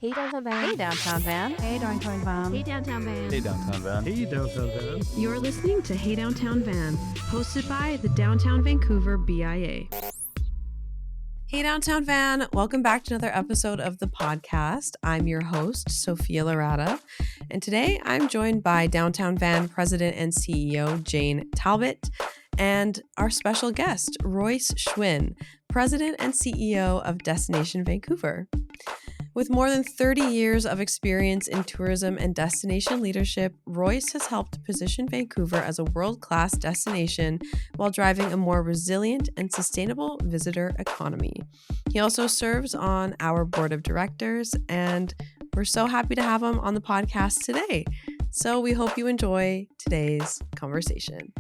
Hey Downtown Van. Hey Downtown Van. Hey Downtown Van. Hey Downtown Van. Hey Downtown Van. Hey Downtown Van. You're listening to Hey Downtown Van, hosted by the Downtown Vancouver BIA. Hey Downtown Van, welcome back to another episode of the podcast. I'm your host, Sofia Laratta, and today I'm joined by Downtown Van President and CEO Jane Talbot and our special guest, Royce Chwin, President and CEO of Destination Vancouver. With more than 30 years of experience in tourism and destination leadership, Royce has helped position Vancouver as a world-class destination while driving a more resilient and sustainable visitor economy. He also serves on our board of directors, and we're so happy to have him on the podcast today. So we hope you enjoy today's conversation.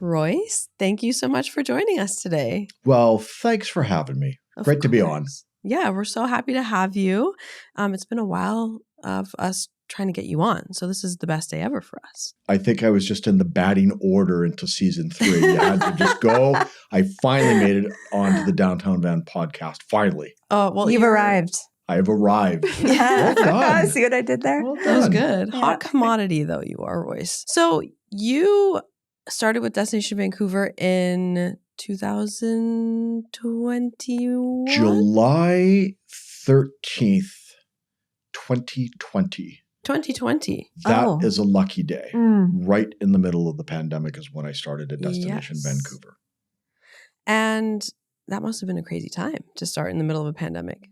Royce, thank you so much for joining us today. Well, thanks for having me. Great to be on. Yeah, we're so happy to have you. It's been a while of us trying to get you on, so this is the best day ever for us. I think I was just in the batting order into season 3. I had to just go. I finally made it onto the Downtown Van podcast. Finally. Oh, well, You've arrived. I have arrived. Yeah. Well done. See what I did there? Well that was done. good. Yeah. Hot commodity, though, you are, Royce. So you started with Destination Vancouver in 2021? July 13th, 2020. 2020. That is a lucky day. Mm. Right in the middle of the pandemic is when I started at Destination Yes. Vancouver. And that must have been a crazy time to start in the middle of a pandemic.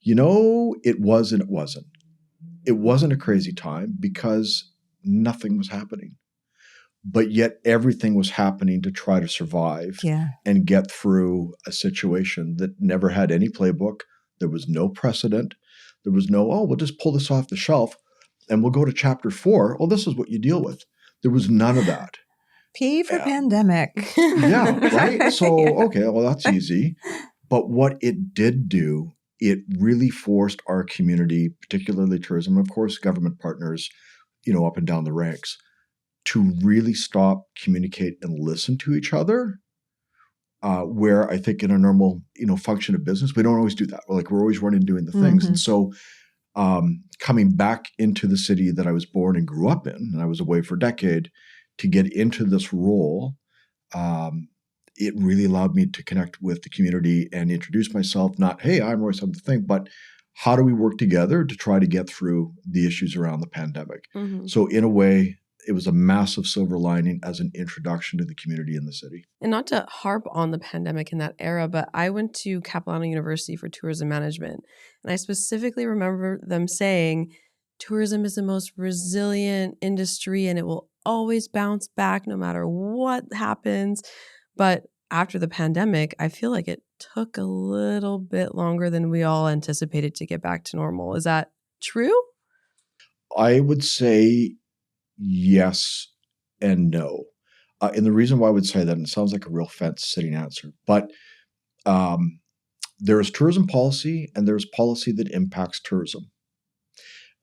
You know, it was and it wasn't. It wasn't a crazy time because nothing was happening. But yet everything was happening to try to survive and get through a situation that never had any playbook. There was no precedent. There was no, we'll just pull this off the shelf and we'll go to chapter 4. Well, this is what you deal with. There was none of that. P for pandemic. Yeah, right? So, okay, well, that's easy. But what it did do, it really forced our community, particularly tourism, and of course, government partners, up and down the ranks, to really stop, communicate, and listen to each other, where I think in a normal, function of business, we don't always do that. We're always running doing the things. And so coming back into the city that I was born and grew up in, and I was away for a decade, to get into this role, it really allowed me to connect with the community and introduce myself, not, hey, I'm Royce, I'm the thing, but how do we work together to try to get through the issues around the pandemic? Mm-hmm. So in a way, it was a massive silver lining as an introduction to the community in the city. And not to harp on the pandemic in that era, but I went to Capilano University for tourism management. And I specifically remember them saying, tourism is the most resilient industry and it will always bounce back no matter what happens. But after the pandemic, I feel like it took a little bit longer than we all anticipated to get back to normal. Is that true? I would say yes and no. And the reason why I would say that, and it sounds like a real fence-sitting answer, but there is tourism policy and there's policy that impacts tourism.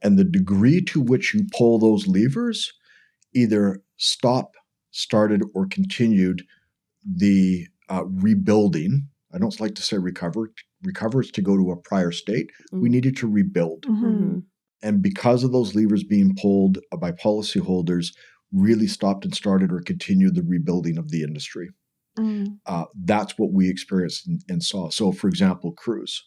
And the degree to which you pull those levers either started, or continued the rebuilding. I don't like to say recover. Recover is to go to a prior state. Mm-hmm. We needed to rebuild. Mm-hmm. And because of those levers being pulled by policyholders, really stopped and started or continued the rebuilding of the industry. Mm. That's what we experienced and saw. So, for example, cruise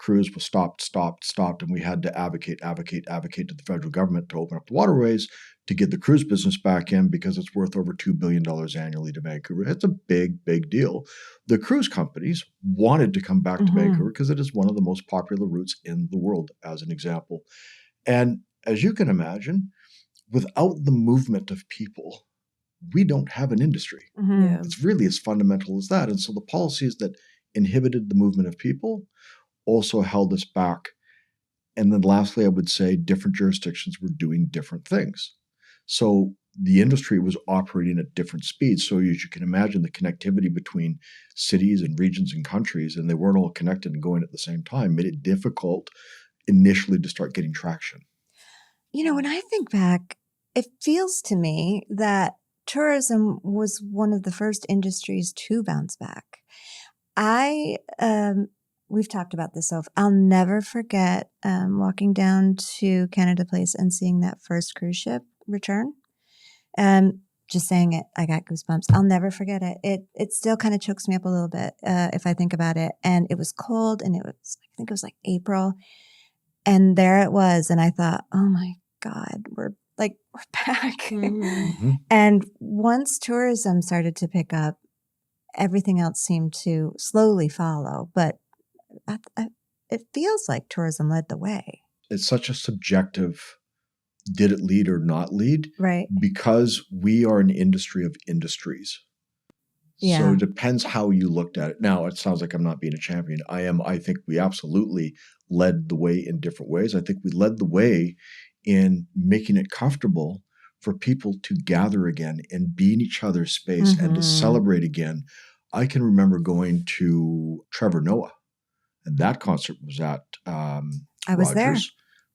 was stopped, and we had to advocate to the federal government to open up the waterways to get the cruise business back in because it's worth over $2 billion annually to Vancouver. It's a big, big deal. The cruise companies wanted to come back to Vancouver because it is one of the most popular routes in the world, as an example. And as you can imagine, without the movement of people, we don't have an industry. Yeah. It's really as fundamental as that. And so the policies that inhibited the movement of people also held us back. And then lastly, I would say different jurisdictions were doing different things. So the industry was operating at different speeds. So as you can imagine, the connectivity between cities and regions and countries, and they weren't all connected and going at the same time, made it difficult initially to start getting traction. When I think back, it feels to me that tourism was one of the first industries to bounce back. We've talked about this, so I'll never forget walking down to Canada Place and seeing that first cruise ship return. Just saying it, I got goosebumps. I'll never forget it. It still kind of chokes me up a little bit if I think about it. And it was cold, and I think it was like April, and there it was, and I thought, oh my God, we're back. Mm-hmm. And once tourism started to pick up, everything else seemed to slowly follow. But it feels like tourism led the way. It's such a subjective, did it lead or not lead? Right. Because we are an industry of industries. Yeah. So it depends how you looked at it. Now, it sounds like I'm not being a champion. I am. I think we absolutely led the way in different ways. I think we led the way in making it comfortable for people to gather again and be in each other's space and to celebrate again. I can remember going to Trevor Noah, and that concert was at I was there.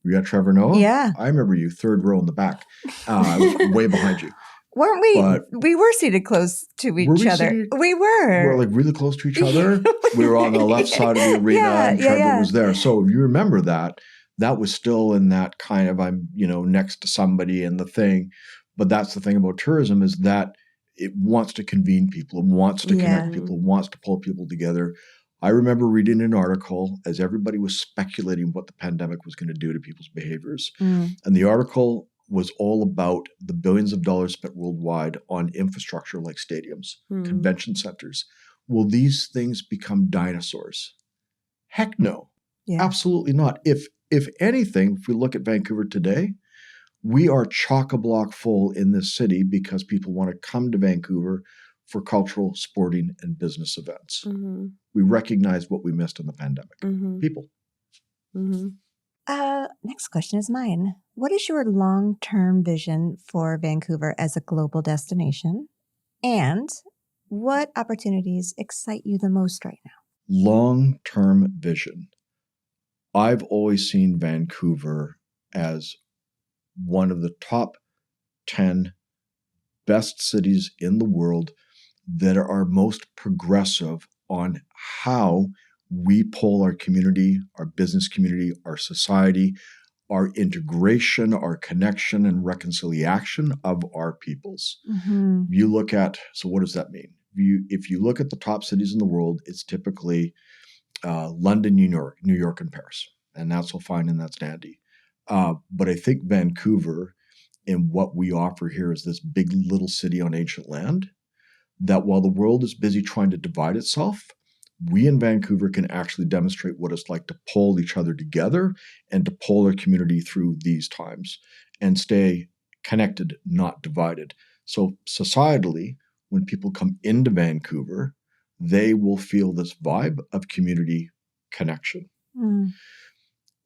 Were you at Trevor Noah? Yeah. I remember you, third row in the back. I was way behind you. Weren't we? But we were seated close to each other. We were. We were like really close to each other. We were on the left side of the arena, and Trevor was there. So if you remember that, that was still in that kind of I'm next to somebody and the thing. But that's the thing about tourism is that it wants to convene people, it wants to connect people, it wants to pull people together. I remember reading an article as everybody was speculating what the pandemic was going to do to people's behaviors. And the article was all about the billions of dollars spent worldwide on infrastructure like stadiums, convention centers. Will these things become dinosaurs? Heck no. Yeah. Absolutely not. If anything, if we look at Vancouver today, we are chock-a-block full in this city because people want to come to Vancouver for cultural, sporting, and business events. We recognize what we missed in the pandemic. People. Next question is mine. What is your long-term vision for Vancouver as a global destination? And what opportunities excite you the most right now? Long-term vision. I've always seen Vancouver as one of the top 10 best cities in the world that are most progressive on how we pull our community, our business community, our society, our integration, our connection and reconciliation of our peoples. You look at, so what does that mean? If you look at the top cities in the world, it's typically London, New York, and Paris. And that's all fine and that's dandy. But I think Vancouver and what we offer here is this big little city on ancient land that while the world is busy trying to divide itself, we in Vancouver can actually demonstrate what it's like to pull each other together and to pull our community through these times and stay connected, not divided. So societally, when people come into Vancouver, they will feel this vibe of community connection.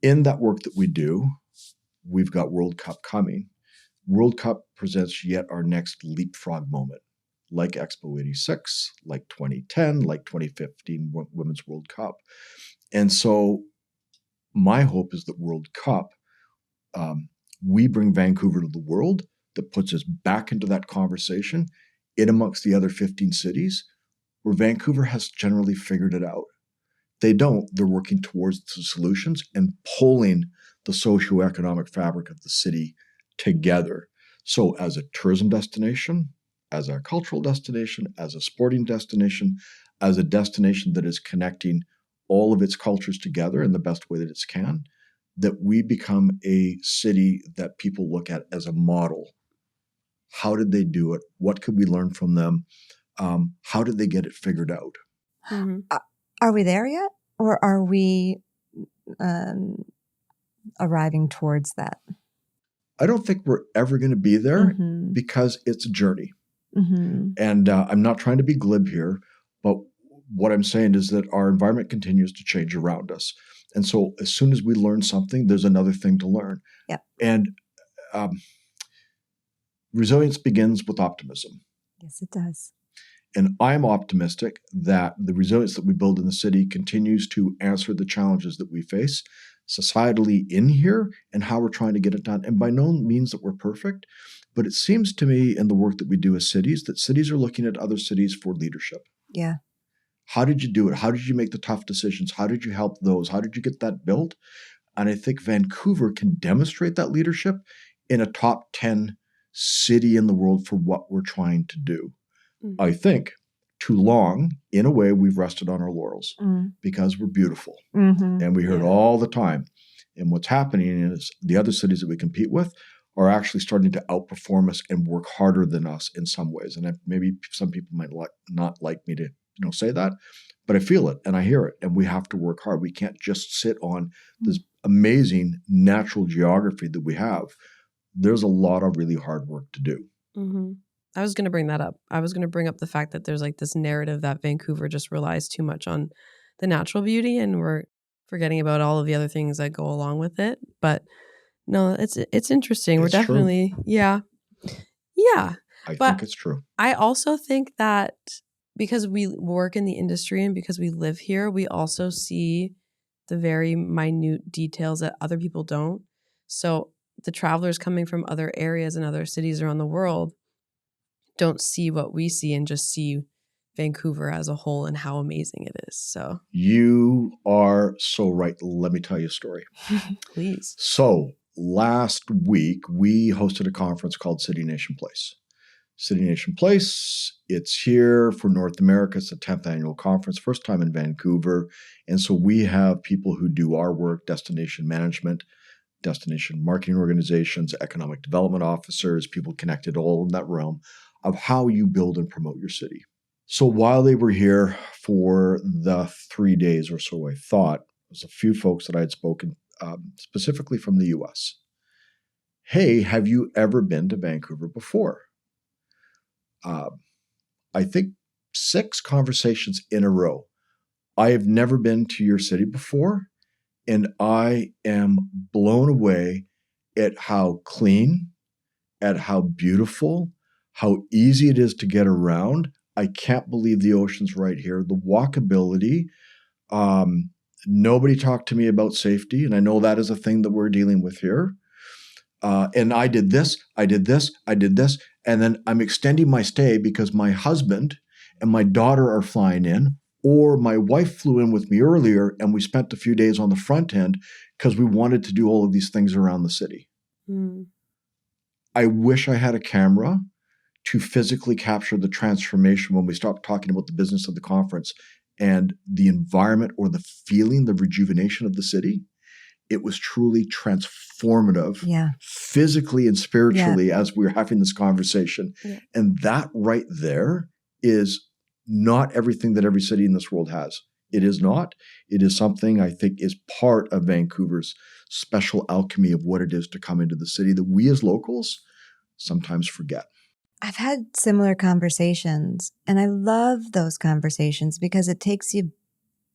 In that work that we do, we've got World Cup coming. World Cup presents yet our next leapfrog moment, like Expo 86, like 2010, like 2015 Women's World Cup. And so my hope is that World Cup, we bring Vancouver to the world that puts us back into that conversation in amongst the other 15 cities where Vancouver has generally figured it out. They don't. They're working towards the solutions and pulling the socioeconomic fabric of the city together. So as a tourism destination, as a cultural destination, as a sporting destination, as a destination that is connecting all of its cultures together in the best way that it can, that we become a city that people look at as a model. How did they do it? What could we learn from them? How did they get it figured out? Are we there yet? Or are we arriving towards that? I don't think we're ever going to be there because it's a journey. And I'm not trying to be glib here, but what I'm saying is that our environment continues to change around us. And so as soon as we learn something, there's another thing to learn. Yep. And resilience begins with optimism. Yes, it does. And I'm optimistic that the resilience that we build in the city continues to answer the challenges that we face societally in here and how we're trying to get it done. And by no means that we're perfect, But it seems to me in the work that we do as cities that cities are looking at other cities for leadership. Yeah. How did you do it? How did you make the tough decisions? How did you help those? How did you get that built? And I think Vancouver can demonstrate that leadership in a top 10 city in the world for what we're trying to do. Mm. I think too long, in a way, we've rested on our laurels because we're beautiful. Mm-hmm. And we hear it all the time. And what's happening is the other cities that we compete with are actually starting to outperform us and work harder than us in some ways. And maybe some people might not like me to say that, but I feel it and I hear it. And we have to work hard. We can't just sit on this amazing natural geography that we have. There's a lot of really hard work to do. Mm-hmm. I was going to bring that up. I was going to bring up the fact that there's like this narrative that Vancouver just relies too much on the natural beauty and we're forgetting about all of the other things that go along with it. But no, it's interesting. We're It's true. definitely, yeah. I But think it's true. I also think that because we work in the industry and because we live here, we also see the very minute details that other people don't. So the travelers coming from other areas and other cities around the world don't see what we see and just see Vancouver as a whole and how amazing it is. So You are so right. Let me tell you a story. please. So last week, we hosted a conference called City Nation Place. City Nation Place, it's here for North America. It's the 10th annual conference, first time in Vancouver. And so we have people who do our work, destination management, destination marketing organizations, economic development officers, people connected all in that realm of how you build and promote your city. So while they were here for the 3 days or so, I thought, there's a few folks that I had spoken specifically from the US. Hey, have you ever been to Vancouver before? I think 6 conversations in a row. I have never been to your city before, and I am blown away at how clean, at how beautiful, how easy it is to get around. I can't believe the ocean's right here. The walkability. Nobody talked to me about safety, and I know that is a thing that we're dealing with here. And I did this, I did this, I did this, and then I'm extending my stay because my husband and my daughter are flying in, or my wife flew in with me earlier, and we spent a few days on the front end because we wanted to do all of these things around the city. I wish I had a camera to physically capture the transformation when we stopped talking about the business of the conference and the environment or the feeling, the rejuvenation of the city. It was truly transformative, physically and spiritually, as we were having this conversation. Yeah. And that right there is not everything that every city in this world has. It is not. It is something I think is part of Vancouver's special alchemy of what it is to come into the city that we as locals sometimes forget. I've had similar conversations, and I love those conversations because it takes you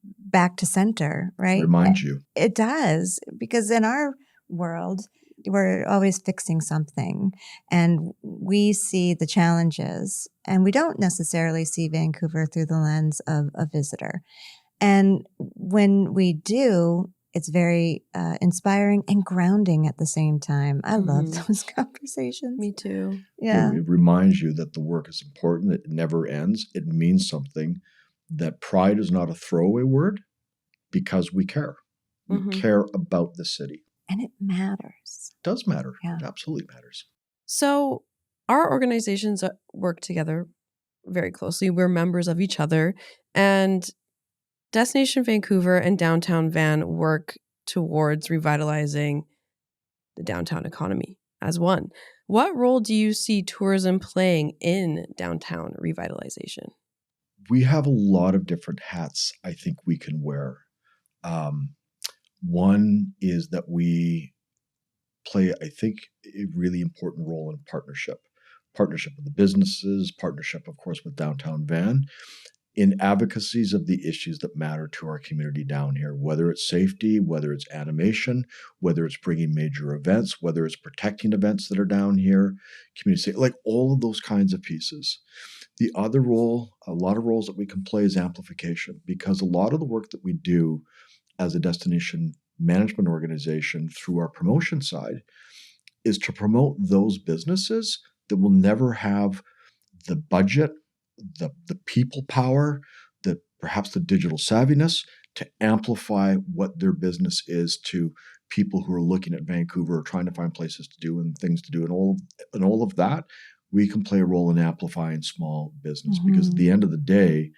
back to center, right? Reminds you. It does, because in our world, we're always fixing something, and we see the challenges, and we don't necessarily see Vancouver through the lens of a visitor. And when we do, it's very inspiring and grounding at the same time. I love those conversations. Me too. Yeah. It reminds you that the work is important. It never ends. It means something. That pride is not a throwaway word because we care. We care about the city. And it matters. It does matter. Yeah. It absolutely matters. So our organizations work together very closely. We're members of each other. And Destination Vancouver and Downtown Van work towards revitalizing the downtown economy as one. What role do you see tourism playing in downtown revitalization? We have a lot of different hats I think we can wear. One is that we play, I think, a really important role in partnership. Partnership with the businesses, partnership, of course, with Downtown Van, in advocacies of the issues that matter to our community down here, whether it's safety, whether it's animation, whether it's bringing major events, whether it's protecting events that are down here, community, like all of those kinds of pieces. The other role, a lot of roles that we can play is amplification, because a lot of the work that we do as a destination management organization through our promotion side is to promote those businesses that will never have the budget, the people power, perhaps the digital savviness to amplify what their business is to people who are looking at Vancouver or trying to find places to do and things to do and all of that. We can play a role in amplifying small business because at the end of the day,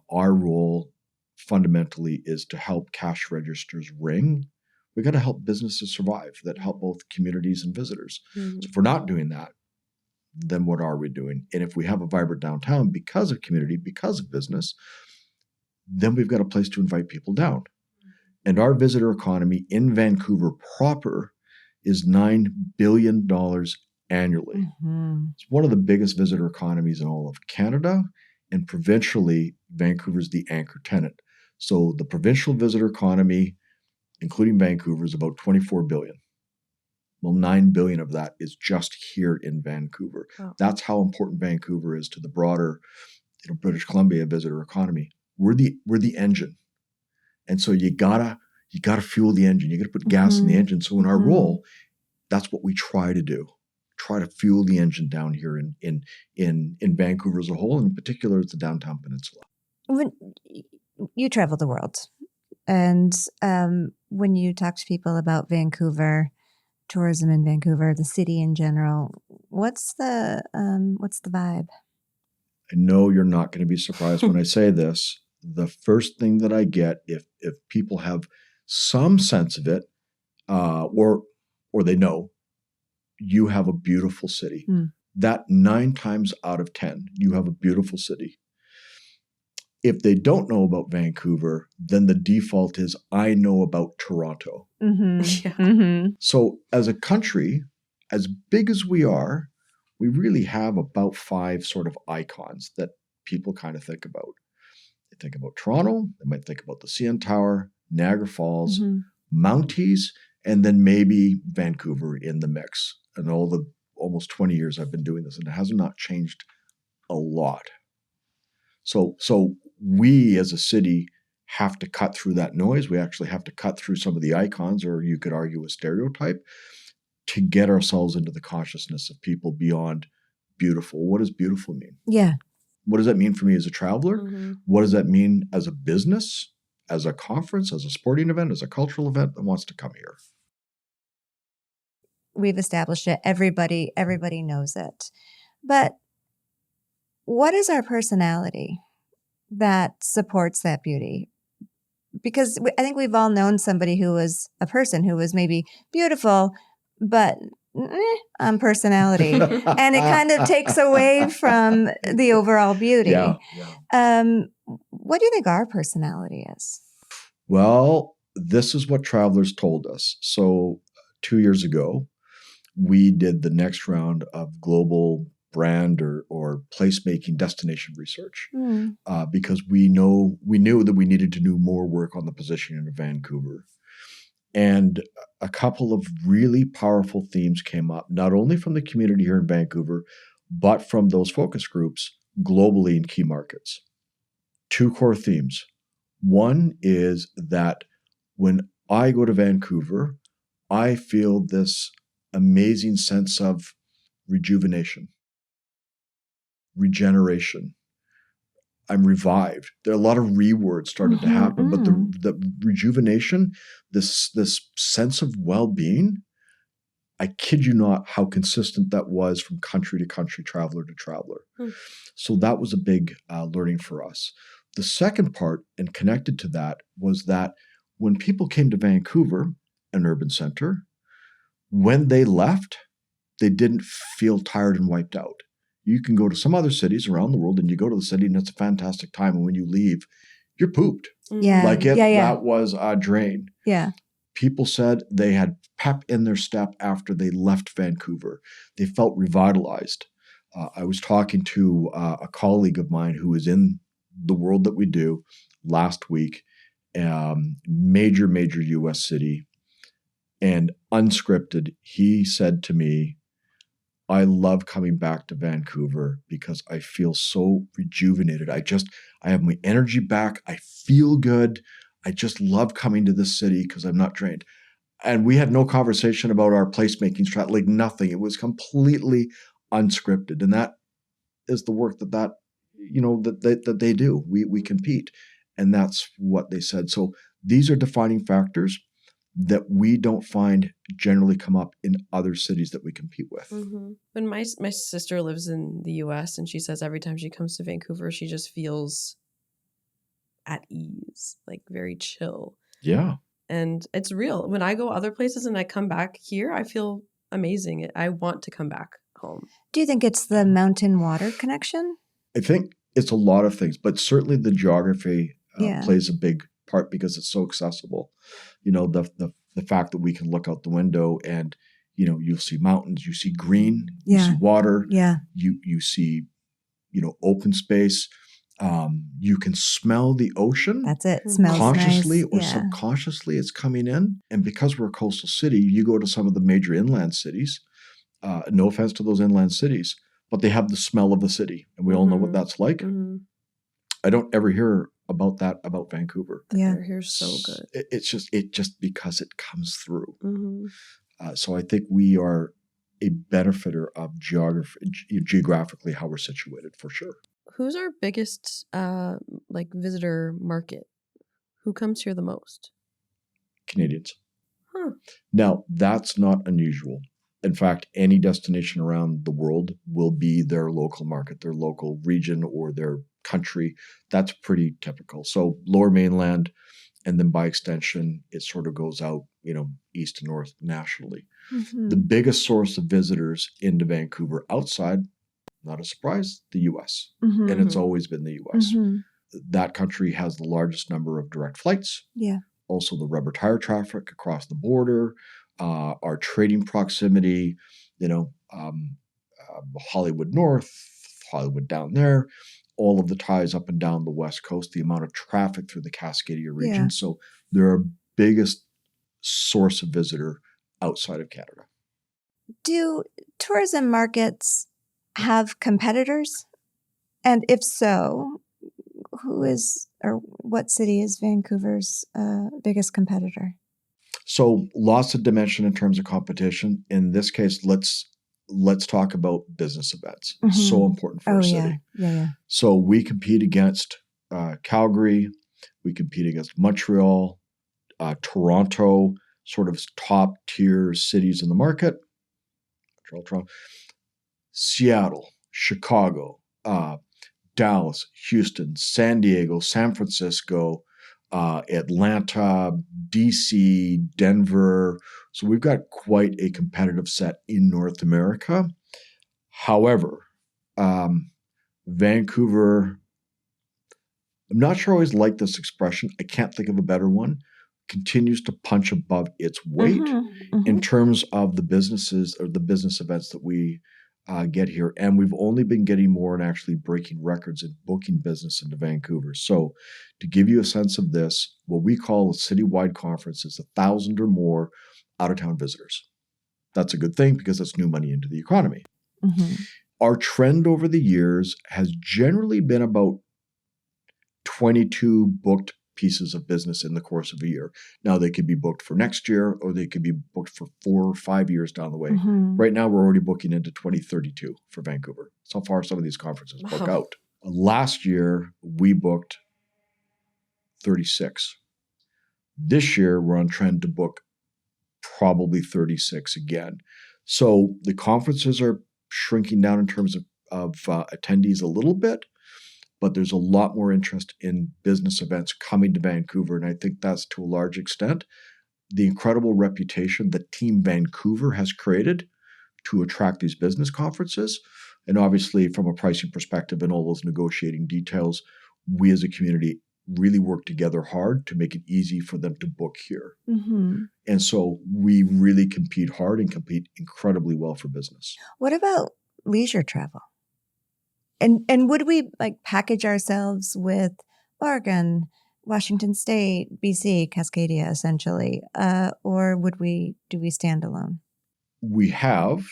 our role fundamentally is to help cash registers ring. We got to help businesses survive that help both communities and visitors. So if we're not doing that, then what are we doing? And if we have a vibrant downtown because of community, because of business, then we've got a place to invite people down. And our visitor economy in Vancouver proper is $9 billion annually. It's one of the biggest visitor economies in all of Canada. And provincially, Vancouver is the anchor tenant. So the provincial visitor economy, including Vancouver, is about $24 billion. Well, $9 billion of that is just here in Vancouver. Wow. That's how important Vancouver is to the broader, British Columbia visitor economy. We're the engine, and so you gotta fuel the engine. You gotta put gas in the engine. So in our role, that's what we try to do. Try to fuel the engine down here in Vancouver as a whole, and in particular, it's the downtown peninsula. When you travel the world, and when you talk to people about Vancouver, tourism in Vancouver, the city in general, what's the vibe? I know you're not going to be surprised when I say this. The first thing that I get, if people have some sense of it, or they know, you have a beautiful city. That 9 times out of 10, you have a beautiful city. If they don't know about Vancouver, then the default is, I know about Toronto. So as a country, as big as we are, we really have about 5 sort of icons that people kind of think about. They think about Toronto, they might think about the CN Tower, Niagara Falls, Mounties, and then maybe Vancouver in the mix. And all the almost 20 years I've been doing this, and it has not changed a lot. So we as a city have to cut through that noise. We actually have to cut through some of the icons, or you could argue a stereotype, to get ourselves into the consciousness of people beyond beautiful. What does beautiful mean? Yeah. What does that mean for me as a traveler? What does that mean as a business, as a conference, as a sporting event, as a cultural event that wants to come here? We've established it. Everybody knows it. But what is our personality that supports that beauty? Because I think we've all known somebody who was a person who was maybe beautiful, but on personality. And it kind of takes away from the overall beauty. Yeah. What do you think our personality is? Well, this is what travelers told us. So 2 years ago, we did the next round of global brand or placemaking destination research because we knew that we needed to do more work on the positioning of Vancouver. And a couple of really powerful themes came up, not only from the community here in Vancouver, but from those focus groups globally in key markets. 2 core themes. One is that when I go to Vancouver, I feel this amazing sense of rejuvenation, regeneration. I'm revived. There are a lot of rewords started to happen, but the rejuvenation, this sense of well-being, I kid you not how consistent that was from country to country, traveler to traveler. So that was a big learning for us. The second part, and connected to that, was that when people came to Vancouver, an urban center, when they left, they didn't feel tired and wiped out. You can go to some other cities around the world and you go to the city and it's a fantastic time. And when you leave, you're pooped. That was a drain. Yeah. People said they had pep in their step after they left Vancouver. They felt revitalized. I was talking to a colleague of mine who is in the world that we do last week, major U.S. city, and unscripted, he said to me, I love coming back to Vancouver because I feel so rejuvenated. I have my energy back. I feel good. I just love coming to this city because I'm not drained. And we had no conversation about our placemaking strategy, like nothing. It was completely unscripted. And that is the work that they do. We compete. And that's what they said. So these are defining factors that we don't find generally come up in other cities that we compete with. Mm-hmm. When my sister lives in the US, and she says every time she comes to Vancouver, she just feels at ease, like very chill. Yeah. And it's real. When I go other places and I come back here, I feel amazing. I want to come back home. Do you think it's the mountain water connection? I think it's a lot of things, but certainly the geography plays a big part because it's so accessible. The fact that we can look out the window and, you'll see mountains, you see green, you see water, you see, open space. You can smell the ocean. That's it. Smells consciously nice. or subconsciously. It's coming in. And because we're a coastal city, you go to some of the major inland cities. No offense to those inland cities, but they have the smell of the city. And we all know what that's like. Mm-hmm. I don't ever hear about that about Vancouver. The air here is so good. It's just because it comes through. Mm-hmm. So I think we are a benefiter of geographically how we're situated for sure. Who's our biggest visitor market? Who comes here the most? Canadians. Huh. Now, that's not unusual. In fact, any destination around the world will be their local market, their local region, or their country. That's pretty typical. So Lower Mainland, and then by extension, it sort of goes out, east to north nationally. Mm-hmm. The biggest source of visitors into Vancouver outside, not a surprise, the U.S. Mm-hmm. And it's always been the U.S. Mm-hmm. That country has the largest number of direct flights. Yeah. Also the rubber tire traffic across the border, our trading proximity, Hollywood North, Hollywood down there, all of the ties up and down the West Coast, the amount of traffic through the Cascadia region. Yeah. So they're our biggest source of visitor outside of Canada. Do tourism markets have competitors? And if so, what city is Vancouver's biggest competitor? So lots of dimension in terms of competition. In this case, let's talk about business events. Mm-hmm. So important for our city. Yeah. So we compete against Calgary, we compete against Montreal, Toronto, sort of top tier cities in the market. Toronto, Seattle, Chicago, Dallas, Houston, San Diego, San Francisco, Atlanta, DC, Denver. So we've got quite a competitive set in North America. However, Vancouver, I'm not sure I always like this expression. I can't think of a better one. Continues to punch above its weight in terms of the businesses or the business events that we get here. And we've only been getting more and actually breaking records and booking business into Vancouver. So to give you a sense of this, what we call a citywide conference is 1,000 or more out-of-town visitors. That's a good thing because that's new money into the economy. Mm-hmm. Our trend over the years has generally been about 22 booked pieces of business in the course of a year. Now they could be booked for next year or they could be booked for 4 or 5 years down the way. Mm-hmm. Right now we're already booking into 2032 for Vancouver. So far some of these conferences book out. Last year we booked 36. This year we're on trend to book probably 36 again. So the conferences are shrinking down in terms of attendees a little bit, but there's a lot more interest in business events coming to Vancouver. And I think that's to a large extent the incredible reputation that Team Vancouver has created to attract these business conferences. And obviously from a pricing perspective and all those negotiating details, we as a community really work together hard to make it easy for them to book here. Mm-hmm. And so we really compete hard and compete incredibly well for business. What about leisure travel? And would we package ourselves with Oregon, Washington State, BC, Cascadia, essentially, or do we stand alone? We have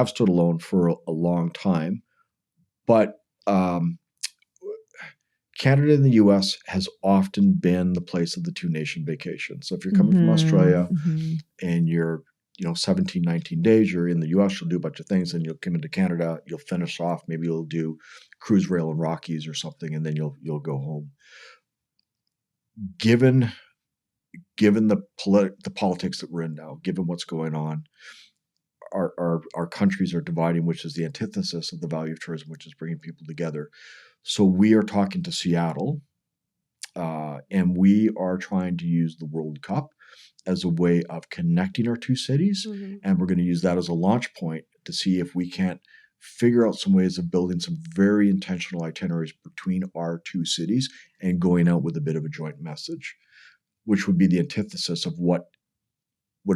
stood alone for a long time, but Canada and the US has often been the place of the two-nation vacation. So if you're coming from Australia and you're 17, 19 days, you're in the US, you'll do a bunch of things, and you'll come into Canada, you'll finish off, maybe you'll do cruise rail and Rockies or something, and then you'll go home. Given the politics that we're in now, given what's going on, our countries are dividing, which is the antithesis of the value of tourism, which is bringing people together. So we are talking to Seattle, and we are trying to use the World Cup as a way of connecting our two cities. And we're going to use that as a launch point to see if we can't figure out some ways of building some very intentional itineraries between our two cities and going out with a bit of a joint message, which would be the antithesis of what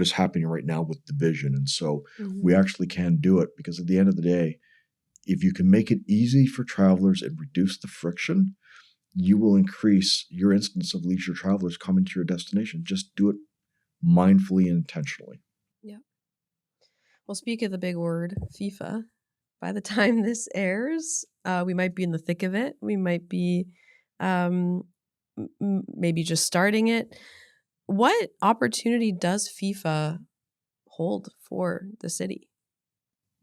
is happening right now with division. And so we actually can do it, because at the end of the day, if you can make it easy for travelers and reduce the friction, you will increase your instance of leisure travelers coming to your destination. Just do it mindfully and intentionally. Yeah. Well, speak of the big word, FIFA. By the time this airs, we might be in the thick of it. We might be maybe just starting it. What opportunity does FIFA hold for the city?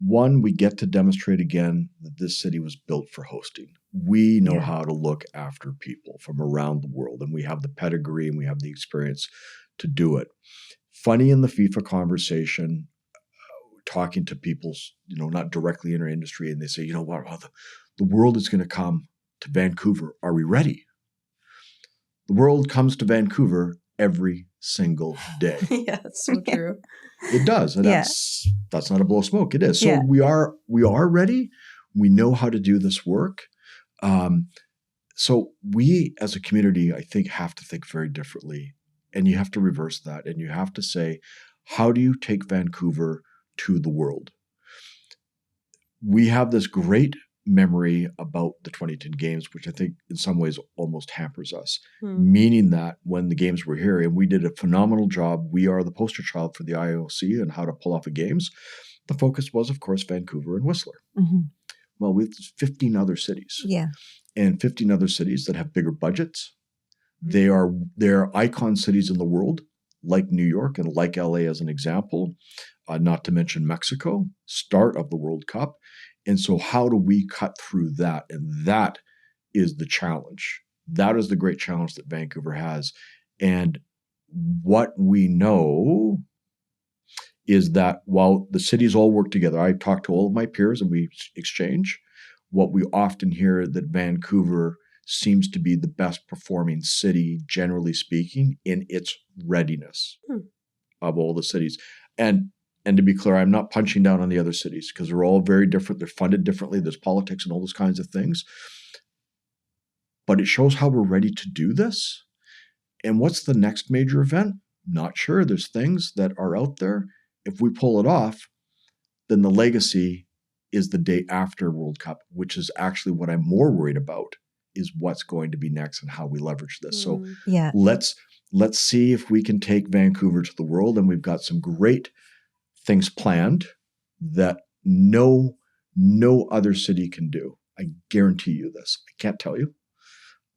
One, we get to demonstrate again that this city was built for hosting. We know how to look after people from around the world, and we have the pedigree and we have the experience to do it. Funny in the FIFA conversation, talking to people, not directly in our industry, and they say, what, the world is going to come to Vancouver. Are we ready? The world comes to Vancouver every single day. Yeah, that's so true. It does. And that's not a blow of smoke. It is. So we are ready. We know how to do this work. So we as a community, I think, have to think very differently. And you have to reverse that. And you have to say, how do you take Vancouver to the world? We have this great memory about the 2010 games, which I think in some ways almost hampers us, meaning that when the games were here, and we did a phenomenal job, we are the poster child for the IOC and how to pull off the games. The focus was, of course, Vancouver and Whistler. Well, we have 15 other cities. Yeah. And 15 other cities that have bigger budgets. They're icon cities in the world, like New York and like LA as an example, not to mention Mexico, start of the World Cup. And so how do we cut through that? And that is the challenge. That is the great challenge that Vancouver has. And what we know is that while the cities all work together, I talk to all of my peers and we exchange, what we often hear that Vancouver seems to be the best performing city, generally speaking, in its readiness of all the cities. And to be clear, I'm not punching down on the other cities because they're all very different. They're funded differently. There's politics and all those kinds of things. But it shows how we're ready to do this. And what's the next major event? Not sure. There's things that are out there. If we pull it off, then the legacy is the day after World Cup, which is actually what I'm more worried about, is what's going to be next and how we leverage this. So let's see if we can take Vancouver to the world. And we've got some great things planned that no other city can do. I guarantee you this. I can't tell you,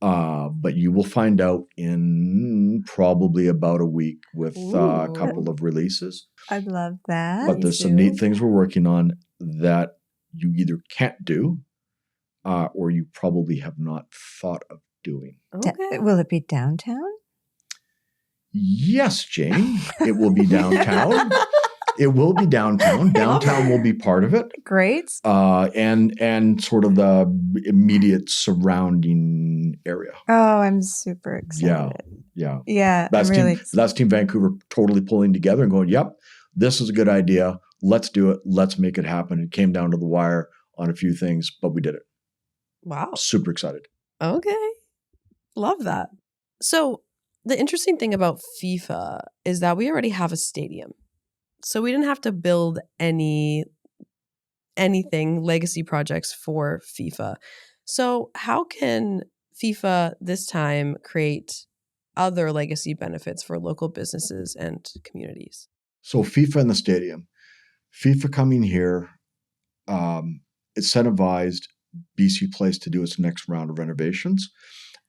but you will find out in probably about a week with a couple of releases. I love that. But there's some neat things we're working on that you either can't do or you probably have not thought of doing. Okay. Will it be downtown? Yes, Jane. It will be downtown. It will be downtown. Downtown will be part of it. Great. And sort of the immediate surrounding area. Oh, I'm super excited. Yeah. That's Team Vancouver totally pulling together and going, yep, this is a good idea. Let's do it. Let's make it happen. It came down to the wire on a few things, but we did it. Wow. Super excited. Okay. Love that. So the interesting thing about FIFA is that we already have a stadium. So we didn't have to build anything, legacy projects for FIFA. So how can FIFA this time create other legacy benefits for local businesses and communities? So FIFA and the stadium. FIFA coming here incentivized BC Place to do its next round of renovations.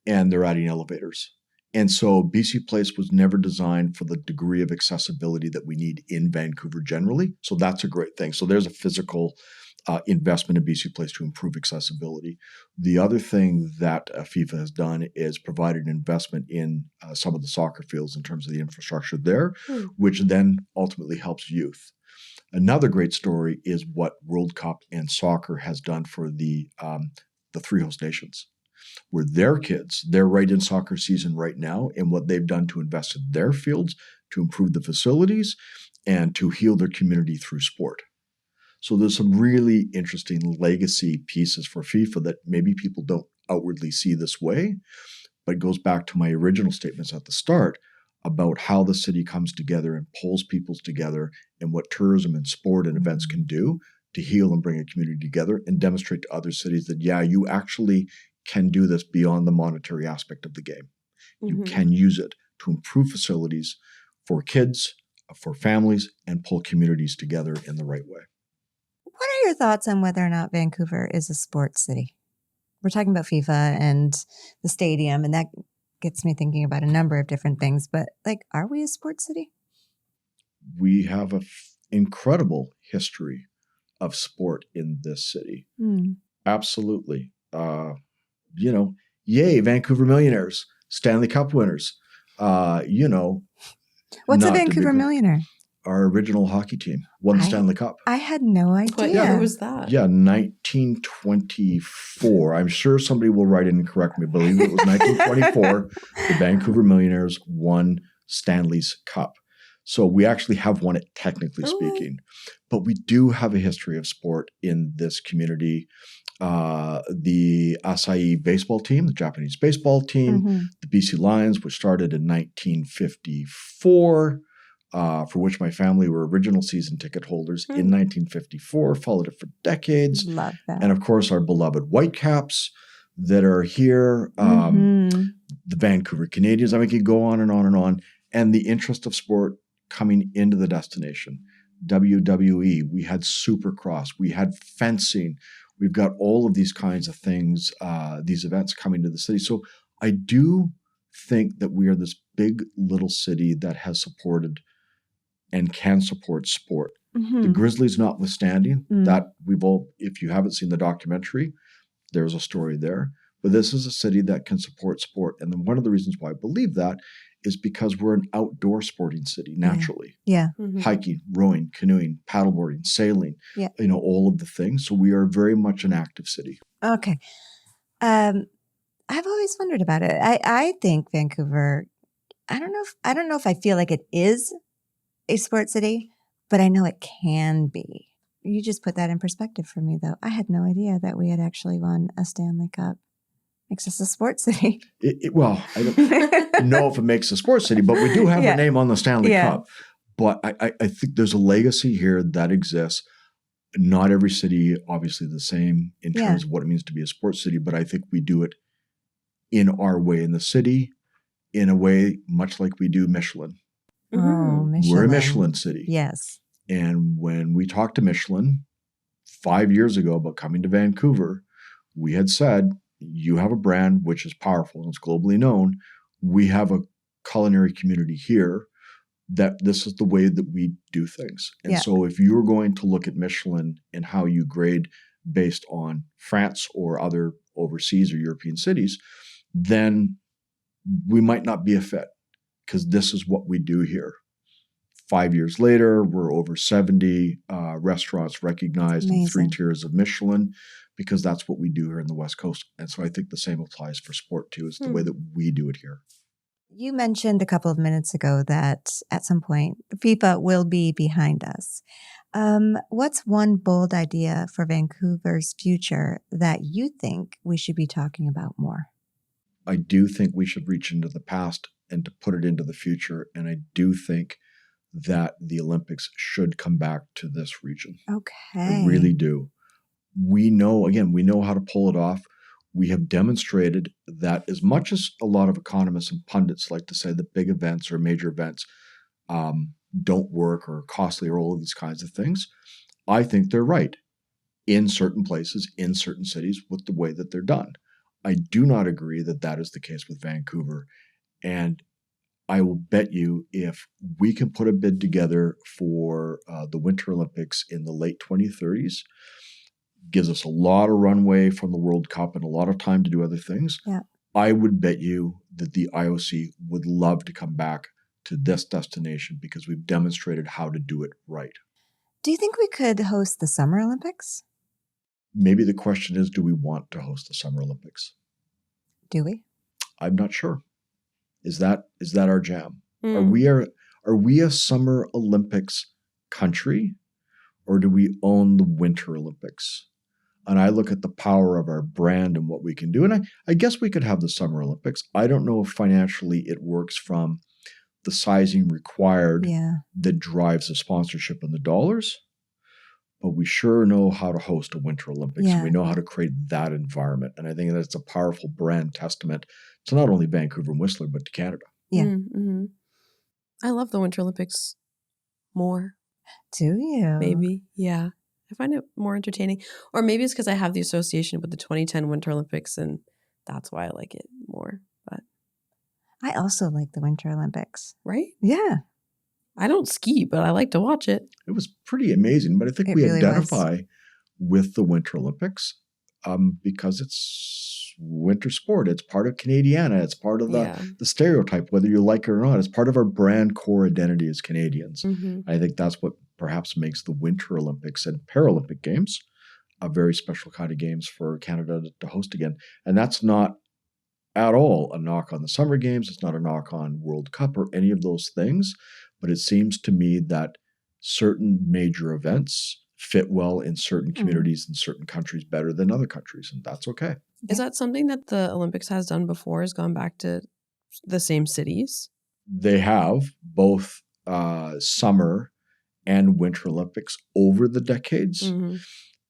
and they're adding elevators. And so BC Place was never designed for the degree of accessibility that we need in Vancouver generally. So that's a great thing. So there's a physical investment in BC Place to improve accessibility. The other thing that FIFA has done is provided an investment in some of the soccer fields in terms of the infrastructure there, which then ultimately helps youth. Another great story is what World Cup and soccer has done for the three host nations, where their kids, they're right in soccer season right now, and what they've done to invest in their fields, to improve the facilities, and to heal their community through sport. So there's some really interesting legacy pieces for FIFA that maybe people don't outwardly see this way, but it goes back to my original statements at the start about how the city comes together and pulls people together and what tourism and sport and events can do to heal and bring a community together and demonstrate to other cities that, yeah, you actually can do this beyond the monetary aspect of the game. You can use it to improve facilities for kids, for families, and pull communities together in the right way. What are your thoughts on whether or not Vancouver is a sports city? We're talking about FIFA and the stadium, and that gets me thinking about a number of different things. But, are we a sports city? We have an incredible history of sport in this city. Absolutely. Yay, Vancouver Millionaires, Stanley Cup winners. What's a Vancouver Millionaire? Our original hockey team won the Stanley Cup. I had no idea. Yeah, who was that? Yeah, 1924. I'm sure somebody will write in and correct me. I believe it was 1924. The Vancouver Millionaires won Stanley's Cup. So we actually have won it, technically speaking. But we do have a history of sport in this community. The Asahi baseball team, the Japanese baseball team, the BC Lions, which started in 1954, for which my family were original season ticket holders in 1954, followed it for decades. Love that. And of course, our beloved Whitecaps that are here, the Vancouver Canadians. I mean, we could go on and on and on. And the interest of sport coming into the destination. WWE, we had Supercross, we had fencing. We've got all of these kinds of things, these events coming to the city. So I do think that we are this big little city that has supported and can support sport. The Grizzlies notwithstanding, that we've all, if you haven't seen the documentary, there's a story there. But this is a city that can support sport. And then one of the reasons why I believe that is because we're an outdoor sporting city naturally. Yeah. Hiking, rowing, canoeing, paddleboarding, sailing, all of the things. So we are very much an active city. Okay. I've always wondered about it. I think Vancouver, I don't know if I feel like it is a sports city, but I know it can be. You just put that in perspective for me, though. I had no idea that we had actually won a Stanley Cup. Makes us a sports city. Well, I don't know if it makes a sports city, but we do have our name on the Stanley Cup. But I think there's a legacy here that exists. Not every city, obviously, the same in terms of what it means to be a sports city, but I think we do it in our way in the city, in a way much like we do Michelin. Oh, Michelin. We're a Michelin city. Yes. And when we talked to Michelin 5 years ago about coming to Vancouver, we had said, you have a brand which is powerful and it's globally known. We have a culinary community here that this is the way that we do things. And so if you're going to look at Michelin and how you grade based on France or other overseas or European cities, then we might not be a fit because this is what we do here. 5 years later, we're over 70 restaurants recognized in 3 tiers of Michelin because that's what we do here in the West Coast. And so I think the same applies for sport too. It's the way that we do it here. You mentioned a couple of minutes ago that at some point FIFA will be behind us. What's one bold idea for Vancouver's future that you think we should be talking about more? I do think we should reach into the past and to put it into the future. And I do think that the Olympics should come back to this region. Okay. I really do. We know how to pull it off. We have demonstrated that as much as a lot of economists and pundits like to say that big events or major events don't work or are costly or all of these kinds of things, I think they're right in certain places, in certain cities with the way that they're done. I do not agree that that is the case with Vancouver. And I will bet you if we can put a bid together for the Winter Olympics in the late 2030s, gives us a lot of runway from the World Cup and a lot of time to do other things. Yeah. I would bet you that the IOC would love to come back to this destination because we've demonstrated how to do it right. Do you think we could host the Summer Olympics? Maybe the question is, do we want to host the Summer Olympics? Do we? I'm not sure. Is that our jam? Mm. Are we a Summer Olympics country, or do we own the Winter Olympics? And I look at the power of our brand and what we can do. And I guess we could have the Summer Olympics. I don't know if financially it works from the sizing required that drives the sponsorship and the dollars. But we sure know how to host a Winter Olympics. And we know how to create that environment. And I think that's a powerful brand testament to not only Vancouver and Whistler, but to Canada. Yeah. Mm-hmm. I love the Winter Olympics more. Do you? Maybe. Yeah. I find it more entertaining. Or maybe it's because I have the association with the 2010 Winter Olympics and that's why I like it more. But I also like the Winter Olympics. Right? Yeah. I don't ski, but I like to watch it. It was pretty amazing. But I think we really identify with the Winter Olympics because it's winter sport. It's part of Canadiana. It's part of the stereotype, whether you like it or not. It's part of our brand core identity as Canadians. Mm-hmm. I think that's what perhaps makes the Winter Olympics and Paralympic Games a very special kind of games for Canada to host again. And that's not at all a knock on the Summer Games. It's not a knock on World Cup or any of those things. But it seems to me that certain major events fit well in certain communities and certain countries better than other countries. And that's okay. Is that something that the Olympics has done before, has gone back to the same cities? They have both Summer and Winter Olympics over the decades. Mm-hmm.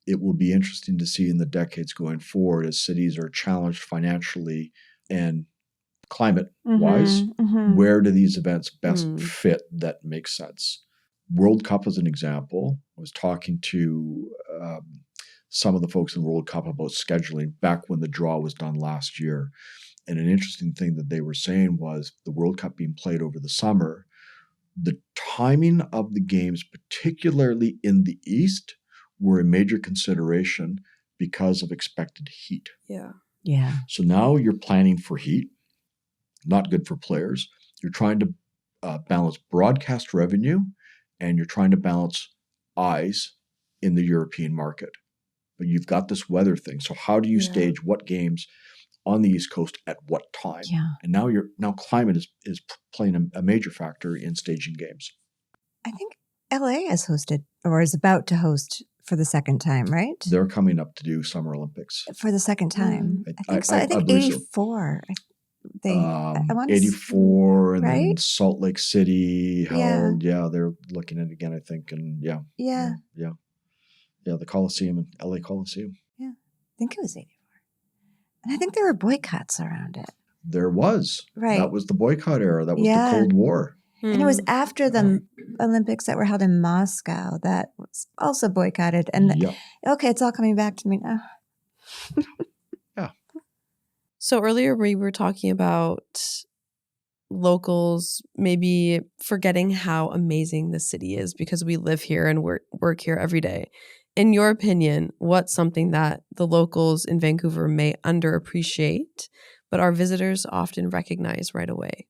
It will be interesting to see in the decades going forward as cities are challenged financially and climate-wise, where do these events best fit that makes sense? World Cup is an example. I was talking to some of the folks in World Cup about scheduling back when the draw was done last year. And an interesting thing that they were saying was the World Cup being played over the summer, the timing of the games, particularly in the East, were a major consideration because of expected heat. Yeah. So now you're planning for heat. Not good for players. You're trying to balance broadcast revenue and you're trying to balance eyes in the European market. But you've got this weather thing. So how do you stage what games on the East Coast at what time? Yeah. And now climate is playing a major factor in staging games. I think LA has hosted or is about to host for the second time, right? They're coming up to do Summer Olympics. For the second time. I think so. I think believe 84. So. I want 84 and right? then Salt Lake City held. Yeah, they're looking at it again, I think. And yeah, the Coliseum and LA Coliseum. Yeah, I think it was 84. And I think there were boycotts around it. There was. Right. That was the boycott era. That was the Cold War. And it was after the Olympics that were held in Moscow that was also boycotted. And okay, it's all coming back to me now. So earlier we were talking about locals maybe forgetting how amazing the city is because we live here and work here every day. In your opinion, what's something that the locals in Vancouver may underappreciate, but our visitors often recognize right away?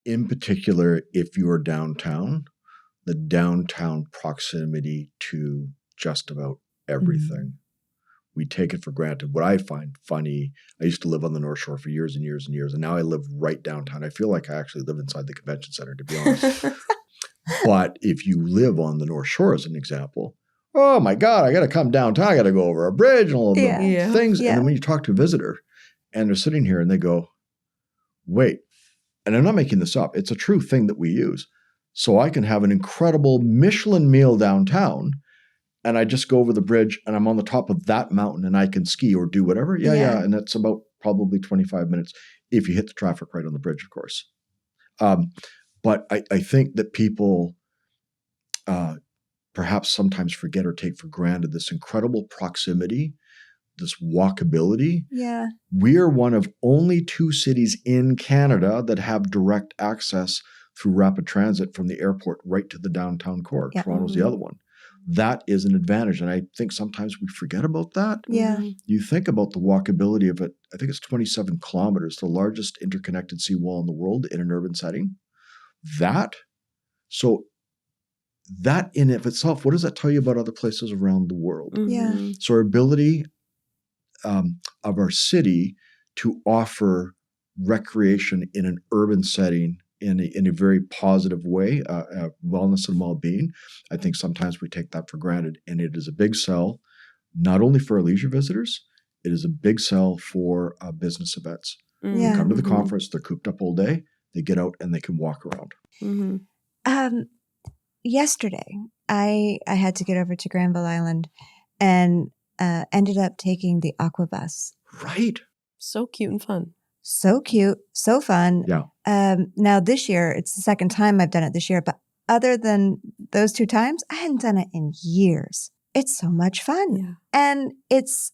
In particular, if you're downtown, the downtown proximity to just about everything. We take it for granted. What I find funny, I used to live on the North Shore for years and years and years, and now I live right downtown. I feel like I actually live inside the convention center, to be honest. But if you live on the North Shore, as an example, oh my God, I got to come downtown. I got to go over a bridge and all of the things. Yeah. And then when you talk to a visitor and they're sitting here and they go, wait, and I'm not making this up. It's a true thing that we use. So I can have an incredible Michelin meal downtown and I just go over the bridge and I'm on the top of that mountain and I can ski or do whatever. Yeah. And that's about probably 25 minutes if you hit the traffic right on the bridge, of course. But I think that people perhaps sometimes forget or take for granted this incredible proximity this walkability. Yeah. We are one of only 2 cities in Canada that have direct access through rapid transit from the airport right to the downtown core. Yeah. Toronto's the other one. That is an advantage. And I think sometimes we forget about that. Yeah. You think about the walkability of it. I think it's 27 kilometers, the largest interconnected seawall in the world in an urban setting. That in of itself, what does that tell you about other places around the world? Yeah. So our ability of our city to offer recreation in an urban setting in a very positive way, wellness and well-being, I think sometimes we take that for granted. And it is a big sell, not only for our leisure visitors, it is a big sell for business events. Yeah. They come to the conference, they're cooped up all day, they get out and they can walk around. Yesterday, I had to get over to Granville Island and ended up taking the aqua bus. Right. So cute and fun. So cute, so fun. Yeah. Now this year, it's the second time I've done it this year, but other than those 2 times, I hadn't done it in years. It's so much fun. Yeah. And it's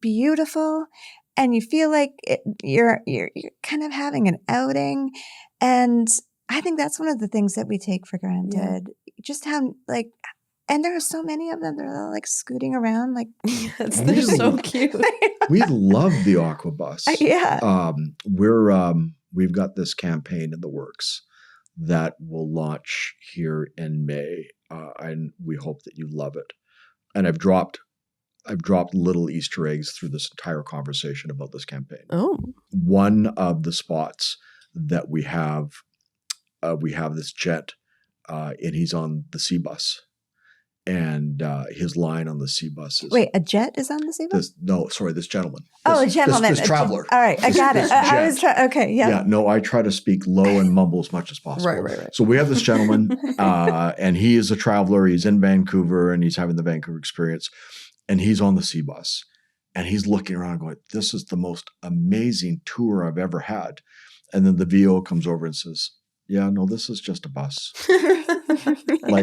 beautiful. And you feel like you're kind of having an outing. And I think that's one of the things that we take for granted. Just how and there are so many of them. They're all scooting around. Yes, they're so cute. We love the aqua bus. Yeah. We've got this campaign in the works that will launch here in May, and we hope that you love it. And I've dropped little Easter eggs through this entire conversation about this campaign. Oh, one of the spots that we have this jet, and he's on the sea bus. And his line on the sea bus is... Wait, a jet is on the sea bus? This gentleman. A gentleman. This traveler. All right, I got it. I was trying... Okay, yeah. Yeah, no, I try to speak low and mumble as much as possible. Right. So we have this gentleman, and he is a traveler. He's in Vancouver, and he's having the Vancouver experience. And he's on the sea bus. And he's looking around going, this is the most amazing tour I've ever had. And then the VO comes over and says, yeah, no, this is just a bus.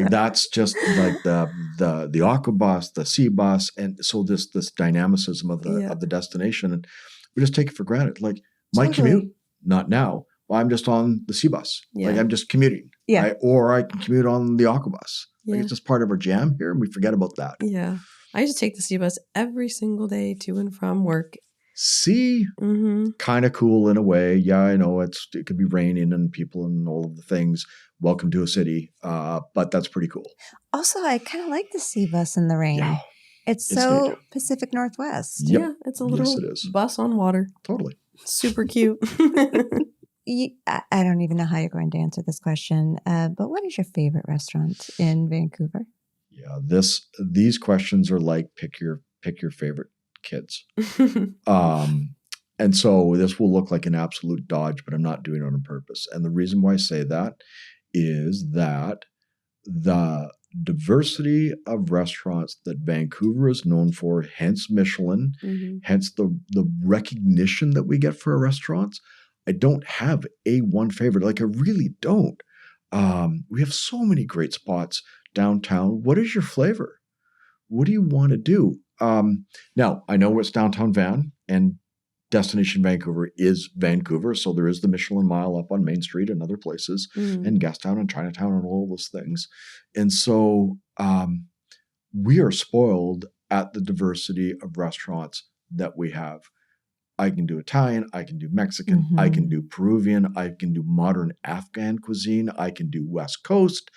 That's just the aqua bus, the sea bus, and so this dynamicism of the destination, and we just take it for granted. My commute, not now. Well, I'm just on the sea bus. Yeah. I'm just commuting. Yeah. Right? Or I can commute on the aqua bus. It's just part of our jam here, and we forget about that. Yeah, I used to take the sea bus every single day to and from work. See, kind of cool in a way. Yeah, I know it could be raining and people and all of the things. Welcome to a city, but that's pretty cool. Also, I kind of like the sea bus in the rain. Yeah, it's so neat. Pacific Northwest. Yep. Yeah, it's a little bus on water. Totally. Super cute. I don't even know how you're going to answer this question, but what is your favorite restaurant in Vancouver? Yeah, these questions are like pick your favorite kids. And so this will look like an absolute dodge, but I'm not doing it on purpose. And the reason why I say that is that the diversity of restaurants that Vancouver is known for, hence Michelin, hence the recognition that we get for our restaurants, I don't have a one favorite. I really don't. We have so many great spots downtown. What is your flavor? What do you want to do? Now, I know it's downtown Van, and Destination Vancouver is Vancouver, so there is the Michelin Mile up on Main Street and other places, and Gastown and Chinatown and all those things. And so we are spoiled at the diversity of restaurants that we have. I can do Italian, I can do Mexican, I can do Peruvian, I can do modern Afghan cuisine, I can do West Coast,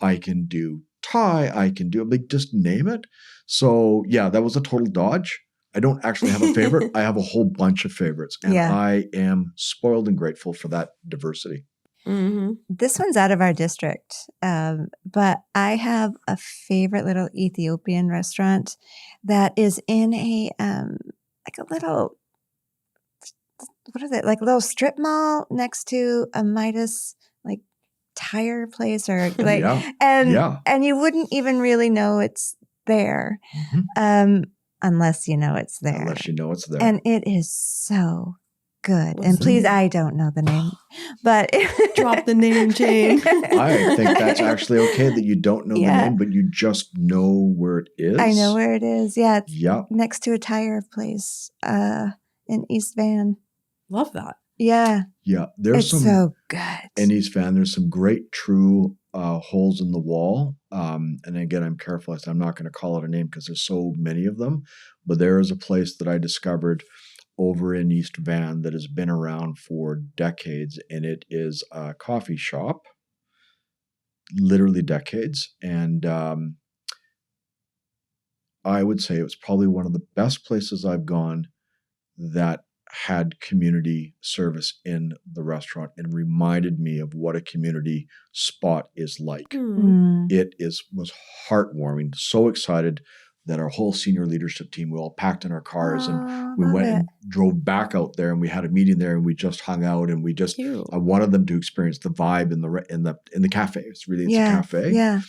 I can do Thai, I can do, just name it. So yeah, that was a total dodge. I don't actually have a favorite. I have a whole bunch of favorites, and I am spoiled and grateful for that diversity. This one's out of our district, but I have a favorite little Ethiopian restaurant that is in a little, what is it? Like a little strip mall next to a Midas tire place or and you wouldn't even really know it's there. Unless you know it's there. Unless you know it's there. And it is so good. What's And the please, name? I don't know the name, but Drop the name, Jane. I think that's actually okay that you don't know the Yeah. name, but you just know where it is. I know where it is. Yeah, it's Yeah. next to a tire place in East Van. Love that. Yeah, Yeah. There's it's some so good. in East Van, there's some great true holes in the wall. And again, I'm careful. I'm not going to call it a name because there's so many of them. But there is a place that I discovered over in East Van that has been around for decades, and it is a coffee shop, literally decades. And I would say it was probably one of the best places I've gone that had community service in the restaurant and reminded me of what a community spot is like. Mm. It was heartwarming. So excited that our whole senior leadership team, we all packed in our cars and we love went it. and drove back out there, and we had a meeting there, and we just hung out, and we just Cute. I wanted them to experience the vibe in the cafe. It's a cafe. Yeah.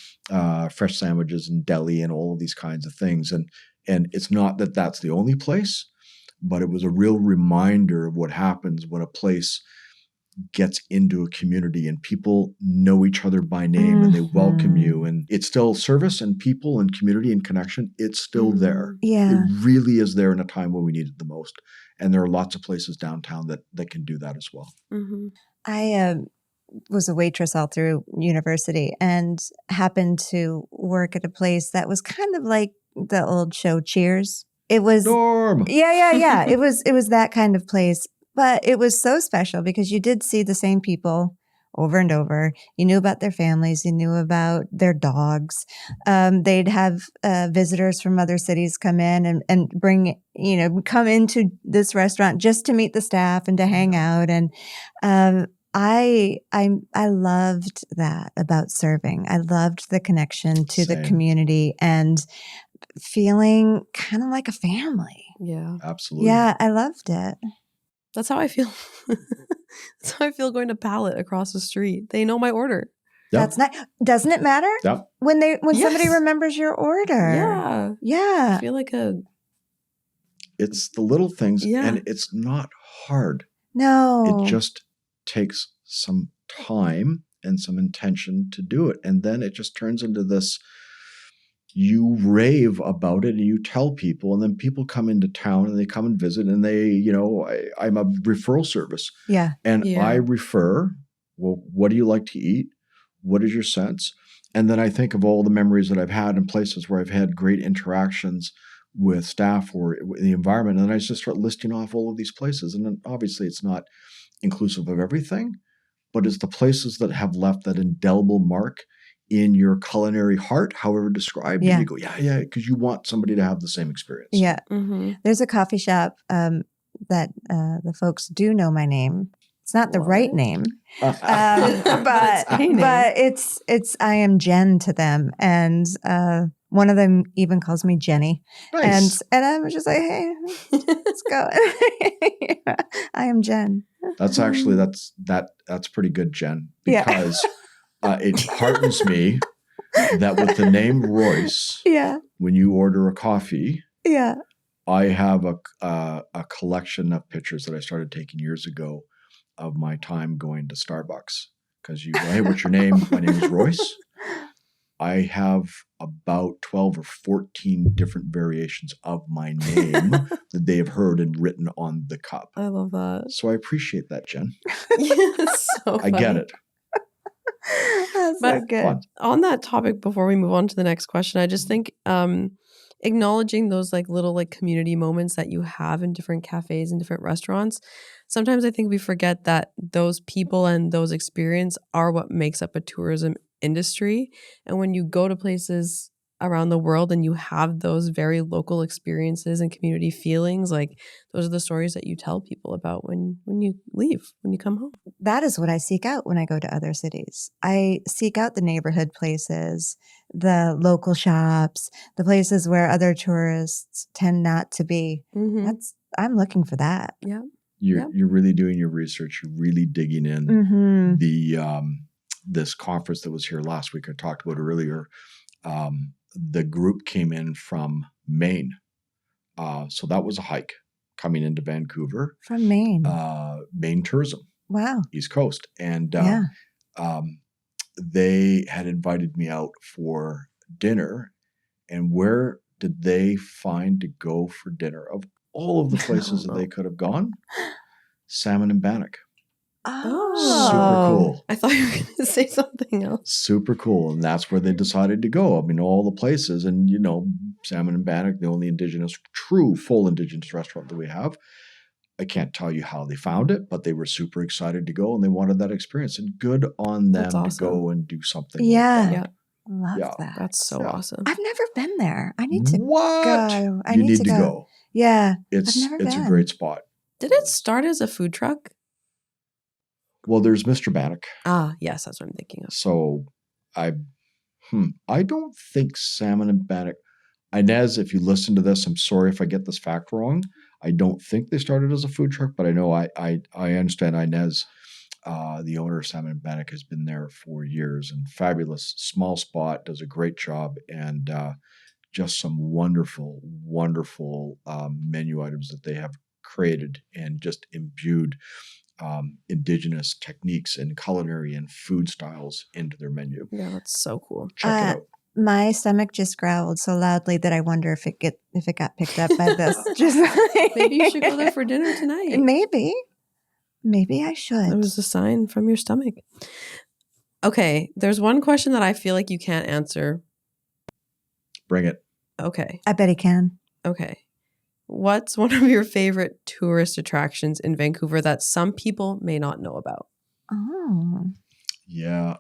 Fresh sandwiches and deli and all of these kinds of things. And it's not that that's the only place, but it was a real reminder of what happens when a place gets into a community and people know each other by name and they welcome you. And it's still service and people and community and connection. It's still there. Yeah. It really is there in a time when we need it the most. And there are lots of places downtown that can do that as well. Mm-hmm. I was a waitress all through university and happened to work at a place that was kind of like the old show Cheers. It was Norm. Yeah. It was that kind of place, but it was so special because you did see the same people over and over. You knew about their families. You knew about their dogs. They'd have visitors from other cities come in and bring, come into this restaurant just to meet the staff and to hang out. And I loved that about serving. I loved the connection to the Same. community and feeling kind of like a family. Yeah. Absolutely. Yeah, I loved it. That's how I feel. That's how I feel going to Palette across the street. They know my order. Yep. That's nice. Doesn't it matter Yep. when somebody Yes. remembers your order? Yeah. I Yeah. feel like It's the little things, Yeah. and it's not hard. No. It just takes some time and some intention to do it. And then it just turns into this, you rave about it and you tell people, and then people come into town and they come and visit, and they, I'm a referral service. Yeah. And Yeah. I refer, well, what do you like to eat? What is your sense? And then I think of all the memories that I've had in places where I've had great interactions with staff or the environment. And then I just start listing off all of these places. And then obviously it's not inclusive of everything, but it's the places that have left that indelible mark in your culinary heart, however described. Yeah. And you go, yeah, because you want somebody to have the same experience. Yeah. mm-hmm. There's a coffee shop that the folks do know my name. It's not the right What? name, But but it's a name. it's I am Jen to them, and one of them even calls me Jenny, Nice. and I'm just like, hey, let's go. I am Jen. That's actually that's pretty good, Jen, Yeah. because it heartens me that with the name Royce, Yeah, when you order a coffee, yeah. I have a collection of pictures that I started taking years ago of my time going to Starbucks. Because you go, hey, what's your name? My name is Royce. I have about 12 or 14 different variations of my name that they have heard and written on the cup. I love that. So I appreciate that, Jen. It's so I get funny. it. That's so But- good. Fun. On that topic, before we move on to the next question, I just think acknowledging those little community moments that you have in different cafes and different restaurants. Sometimes I think we forget that those people and those experience are what makes up a tourism industry. And when you go to places around the world and you have those very local experiences and community feelings, those are the stories that you tell people about when you leave, when you come home. That is what I seek out when I go to other cities. I seek out the neighborhood places, the local shops, the places where other tourists tend not to be. Mm-hmm. I'm looking for that. You're really doing your research. You're really digging in. Mm-hmm. The this conference that was here last week I talked about earlier, the group came in from Maine. So that was a hike coming into Vancouver. From Maine. main tourism, Wow. East Coast. And Yeah. they had invited me out for dinner. And where did they find to go for dinner? Of all of the places that they could have gone, Salmon and Bannock. Oh. Super cool. I thought you were going to say something else. Super cool. And that's where they decided to go. I mean, all the places. And, Salmon and Bannock, the only full indigenous restaurant that we have. I can't tell you how they found it, but they were super excited to go and they wanted that experience. And good on them That's awesome. to go and do something Yeah. like that. Yeah. Love that. That's so Yeah. awesome. I've never been there. I need to What? go. I You need to go. Yeah. It's never a been. great spot. Did it start as a food truck? Well, there's Mr. Bannock. Ah, yes, that's what I'm thinking of. So I don't think Salmon and Bannock. Inez, if you listen to this, I'm sorry if I get this fact wrong. I don't think they started as a food truck, but I know I understand Inez, the owner of Salmon and Bannock, has been there for years and fabulous small spot, does a great job, and just some wonderful, wonderful menu items that they have created and just imbued indigenous techniques and culinary and food styles into their menu. Yeah, that's so cool. Check it out. My stomach just growled so loudly that I wonder if it got picked up by this. Maybe you should go there for dinner tonight. Maybe I should. It was a sign from your stomach. Okay, there's one question that I feel like you can't answer. Bring it. Okay. I bet he can. Okay. What's one of your favorite tourist attractions in Vancouver that some people may not know about? Oh. Yeah.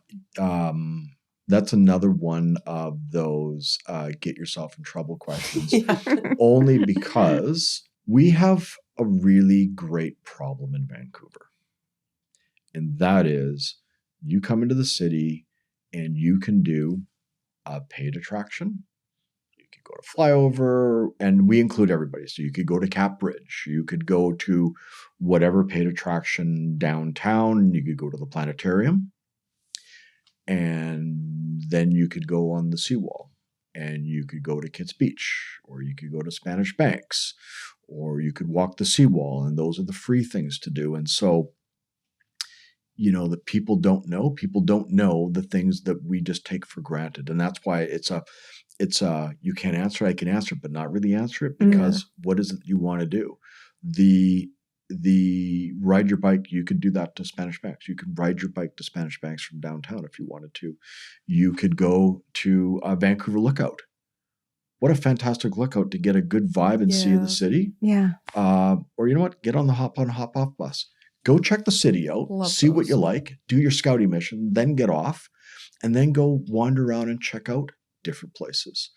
That's another one of those get yourself in trouble questions. Only because we have a really great problem in Vancouver. And that is you come into the city and you can do a paid attraction. You could go to Flyover, and we include everybody. So you could go to Cap Bridge. You could go to whatever paid attraction downtown. You could go to the planetarium. And then you could go on the seawall. And you could go to Kitts Beach. Or you could go to Spanish Banks. Or you could walk the seawall. And those are the free things to do. And so, that people don't know. People don't know the things that we just take for granted. And that's why it's you can't answer it, I can answer it, but not really answer it, because what is it you want to do? The ride your bike, you could do that to Spanish Banks. You could ride your bike to Spanish Banks from downtown if you wanted to. You could go to Vancouver Lookout. What a fantastic lookout to get a good vibe and see the city. Yeah. Or you know what? Get on the hop on, hop off bus. Go check the city out, see what you like, do your scouting mission, then get off, and then go wander around and check out different places.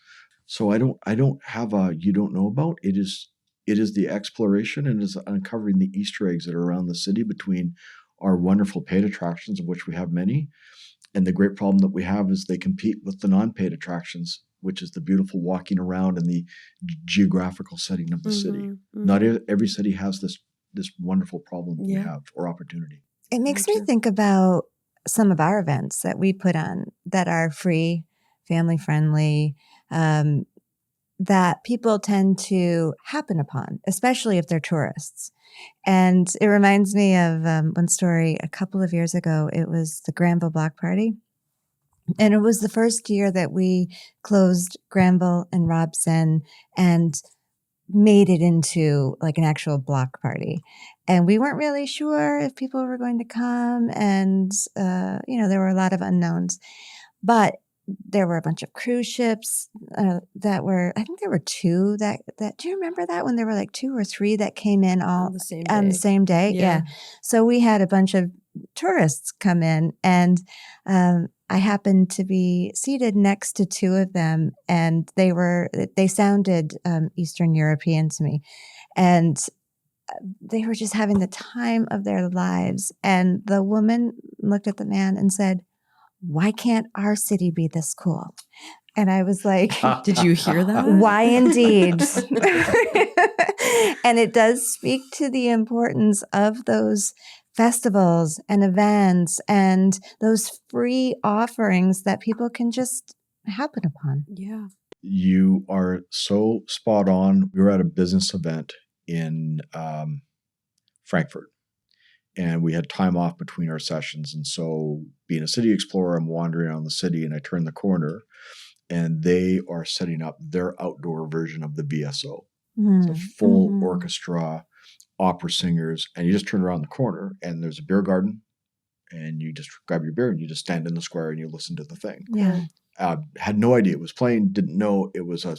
So I don't have a you don't know about. It is the exploration and is uncovering the Easter eggs that are around the city between our wonderful paid attractions, of which we have many. And the great problem that we have is they compete with the non-paid attractions, which is the beautiful walking around and the geographical setting of the city. Not every city has this wonderful problem that we have, or opportunity. It makes me think about some of our events that we put on that are free, family friendly, that people tend to happen upon, especially if they're tourists. And it reminds me of one story a couple of years ago. It was the Granville Block Party. And it was the first year that we closed Granville and Robson and made it into like an actual block party. And we weren't really sure if people were going to come. And, there were a lot of unknowns. But there were a bunch of cruise ships that were, I think there were two that do you remember that when there were like two or three that came in all On the same on the day. same day? Yeah. So we had a bunch of tourists come in, and I happened to be seated next to two of them, and they sounded Eastern European to me. And they were just having the time of their lives. And the woman looked at the man and said, "Why can't our city be this cool?" And I was like, Did you hear that? why indeed? And it does speak to the importance of those festivals and events and those free offerings that people can just happen upon. Yeah. You are so spot on. We were at a business event in Frankfurt, and we had time off between our sessions. And so being a city explorer, I'm wandering around the city and I turn the corner and they are setting up their outdoor version of the VSO. It's a full orchestra, opera singers, and you just turn around the corner and there's a beer garden and you just grab your beer and you just stand in the square and you listen to the thing. Yeah. Had no idea it was playing, didn't know. It was a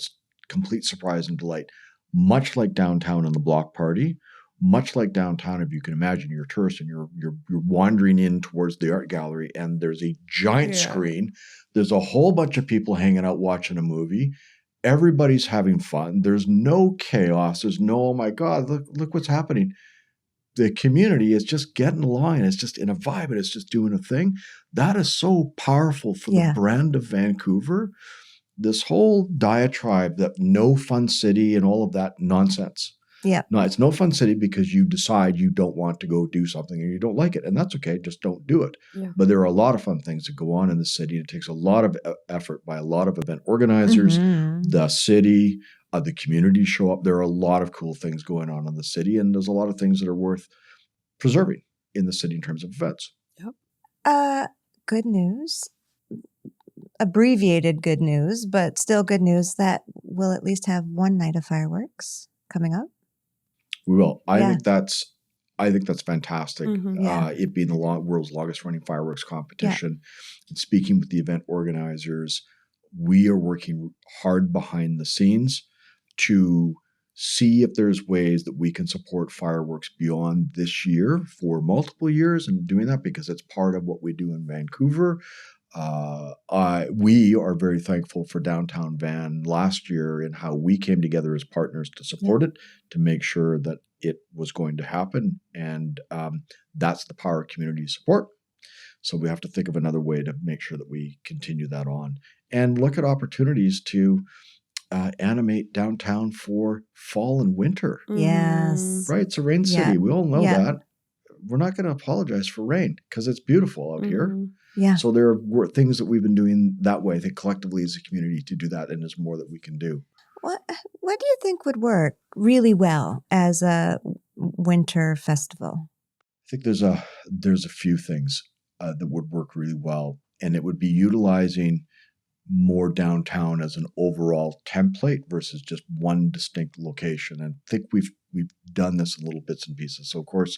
complete surprise and delight. Much like downtown in the block party, much like downtown, if you can imagine, you're a tourist and you're wandering in towards the art gallery and there's a giant screen. There's a whole bunch of people hanging out watching a movie. Everybody's having fun. There's no chaos. There's no, oh my God, look what's happening. The community is just getting along and it's just in a vibe and it's just doing a thing. That is so powerful for the brand of Vancouver. This whole diatribe that no fun city and all of that nonsense. Yeah. No, it's no fun city because you decide you don't want to go do something and you don't like it. And that's okay. Just don't do it. Yeah. But there are a lot of fun things that go on in the city. It takes a lot of effort by a lot of event organizers, the city, the community show up. There are a lot of cool things going on in the city. And there's a lot of things that are worth preserving in the city in terms of events. Yep. Good news. Abbreviated good news, but still good news that we'll at least have one night of fireworks coming up. We will. I think that's fantastic. Yeah. It being the world's longest running fireworks competition. And speaking with the event organizers, we are working hard behind the scenes to see if there's ways that we can support fireworks beyond this year for multiple years and doing that because it's part of what we do in Vancouver. We are very thankful for Downtown Van last year and how we came together as partners to support it, to make sure that it was going to happen. And that's the power of community support. So we have to think of another way to make sure that we continue that on and look at opportunities to animate downtown for fall and winter. Yes. Right? It's a rain city. We all know that. We're not going to apologize for rain because it's beautiful out here. Yeah. So there are things that we've been doing that way, I think, collectively as a community to do that, and there's more that we can do. What do you think would work really well as a winter festival? I think there's a few things that would work really well, and it would be utilizing more downtown as an overall template versus just one distinct location. And I think we've done this in little bits and pieces. So, of course,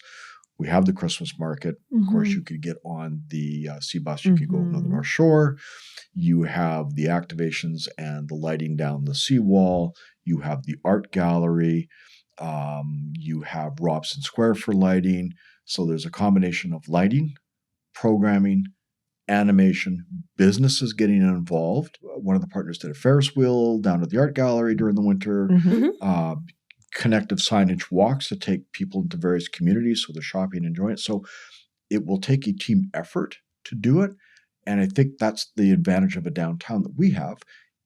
we have the Christmas market. Of course, you could get on the sea bus. You could go on the North Shore. You have the activations and the lighting down the seawall. You have the art gallery. You have Robson Square for lighting. So there's a combination of lighting, programming, animation, businesses getting involved. One of the partners did a Ferris wheel down at the art gallery during the winter. Connective signage walks to take people into various communities so they're shopping and enjoying it. So it will take a team effort to do it. And I think that's the advantage of a downtown that we have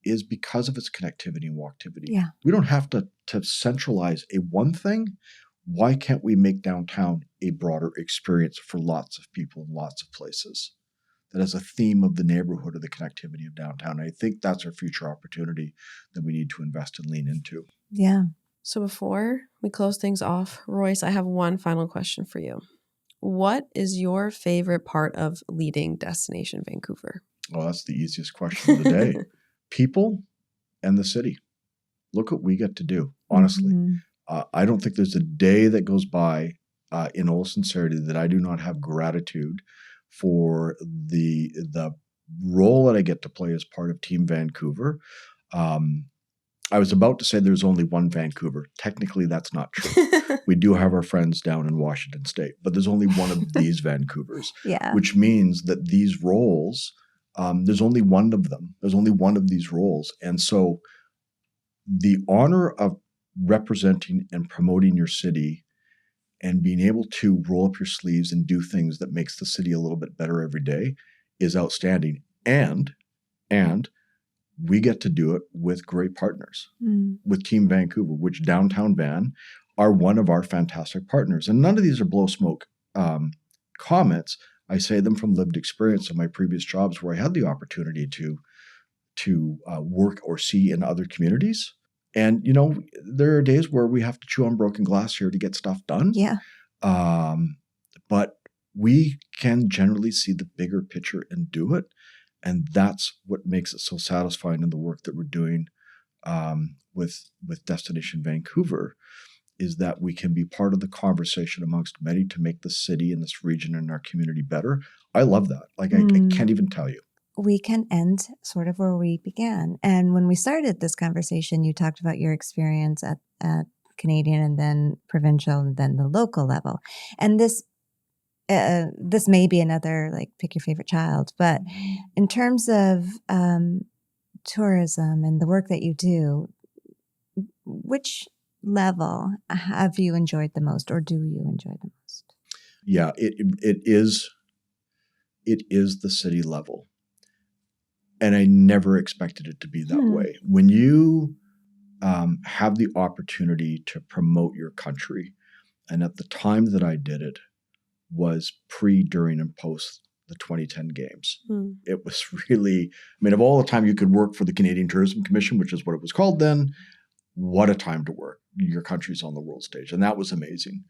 is because of its connectivity and walktivity. Yeah. We don't have to centralize a one thing. Why can't we make downtown a broader experience for lots of people in lots of places? That is a theme of the neighborhood or the connectivity of downtown. And I think that's our future opportunity that we need to invest and lean into. Yeah. So before we close things off, Royce, I have one final question for you. What is your favorite part of leading Destination Vancouver? Well, that's the easiest question of the day. People and the city. Look what we get to do, honestly. I don't think there's a day that goes by in all sincerity that I do not have gratitude for the role that I get to play as part of Team Vancouver. I was about to say there's only one Vancouver. Technically, that's not true. We do have our friends down in Washington State, but there's only one of these Vancouvers, which means that these roles, there's only one of them. There's only one of these roles. And so the honor of representing and promoting your city and being able to roll up your sleeves and do things that makes the city a little bit better every day is outstanding. And we get to do it with great partners, with Team Vancouver, which Downtown Van are one of our fantastic partners. And none of these are blow smoke comments. I say them from lived experience of my previous jobs where I had the opportunity to work or see in other communities. And, you know, there are days where we have to chew on broken glass here to get stuff done. Yeah. but we can generally see the bigger picture and do it. And that's what makes it so satisfying in the work that we're doing with Destination Vancouver, is that we can be part of the conversation amongst many to make the city and this region and our community better. I love that. Like, I can't even tell you. We can end sort of where we began. And when we started this conversation, you talked about your experience at Canadian and then provincial and then the local level. And this may be another, like, pick your favorite child, but in terms of tourism and the work that you do, which level have you enjoyed the most, or do you enjoy the most? Yeah, it is the city level. And I never expected it to be that way. When you have the opportunity to promote your country, and at the time that I did it was pre, during, and post the 2010 games. It was really, I mean, of all the time you could work for the Canadian Tourism Commission, which is what it was called then, what a time to work. Your country's on the world stage. And that was amazing.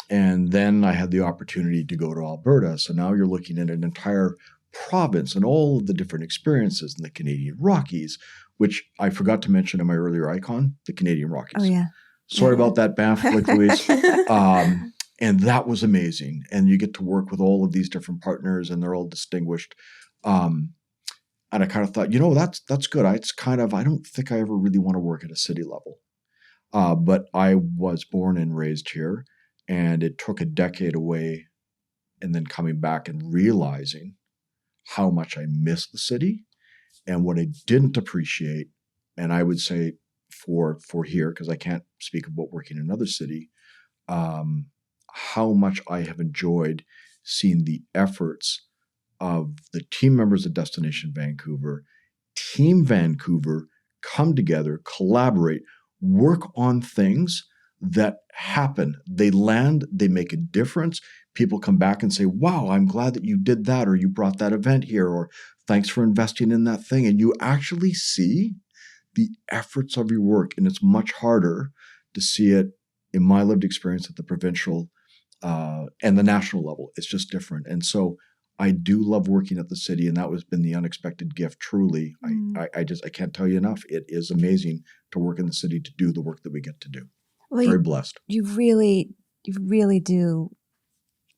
And then I had the opportunity to go to Alberta. So now you're looking at an entire province and all of the different experiences in the Canadian Rockies, which I forgot to mention in my earlier icon, the Canadian Rockies. Oh, yeah. Sorry about that, Banff, like Louise. And that was amazing. And you get to work with all of these different partners, and they're all distinguished. And I kind of thought, that's good. I don't think I ever really want to work at a city level. But I was born and raised here, and it took a decade away and then coming back and realizing how much I missed the city and what I didn't appreciate. And I would say for here, because I can't speak about working in another city, how much I have enjoyed seeing the efforts of the team members of Destination Vancouver, Team Vancouver, come together, collaborate, work on things that happen. They land, they make a difference. People come back and say, wow, I'm glad that you did that, or you brought that event here, or thanks for investing in that thing. And you actually see the efforts of your work. And it's much harder to see it in my lived experience at the provincial and the national level. It's just different. And so I do love working at the city, and that has been the unexpected gift, truly. I can't tell you enough. It is amazing to work in the city, to do the work that we get to do. Well, very blessed. You really do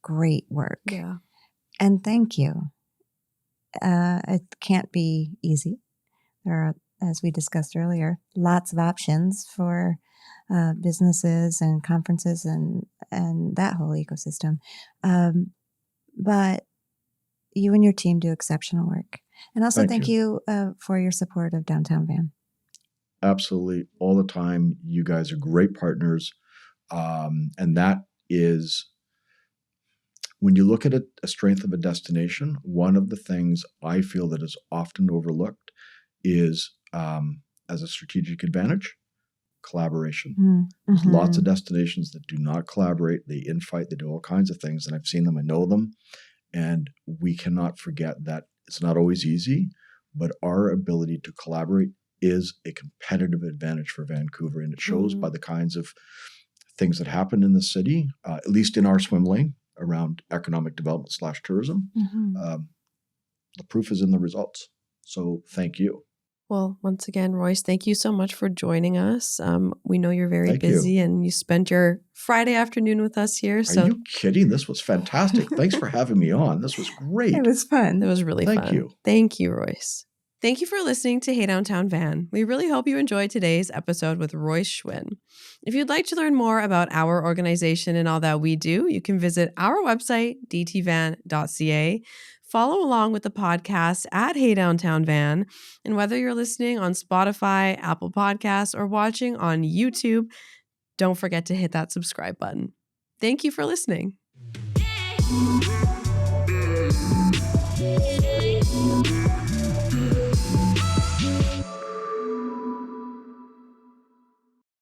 great work. Yeah. And thank you. It can't be easy. There are, as we discussed earlier, lots of options for businesses and conferences and that whole ecosystem. But you and your team do exceptional work. And also thank you for your support of Downtown Van. Absolutely. All the time. You guys are great partners. And that is, when you look at a strength of a destination, one of the things I feel that is often overlooked is, as a strategic advantage, collaboration. There's lots of destinations that do not collaborate. They infight, they do all kinds of things. And I've seen them, I know them. And we cannot forget that it's not always easy, but our ability to collaborate is a competitive advantage for Vancouver. And it shows by the kinds of things that happen in the city, at least in our swim lane around economic development / tourism. The proof is in the results. So thank you. Well, once again, Royce, thank you so much for joining us. We know you're very busy and you spent your Friday afternoon with us here. Are you kidding? This was fantastic. Thanks for having me on. This was great. It was fun. It was really fun. Thank you. Thank you, Royce. Thank you for listening to Hey Downtown Van. We really hope you enjoyed today's episode with Royce Chwin. If you'd like to learn more about our organization and all that we do, you can visit our website, dtvan.ca. Follow along with the podcast at Hey Downtown Van. And whether you're listening on Spotify, Apple Podcasts, or watching on YouTube, don't forget to hit that subscribe button. Thank you for listening.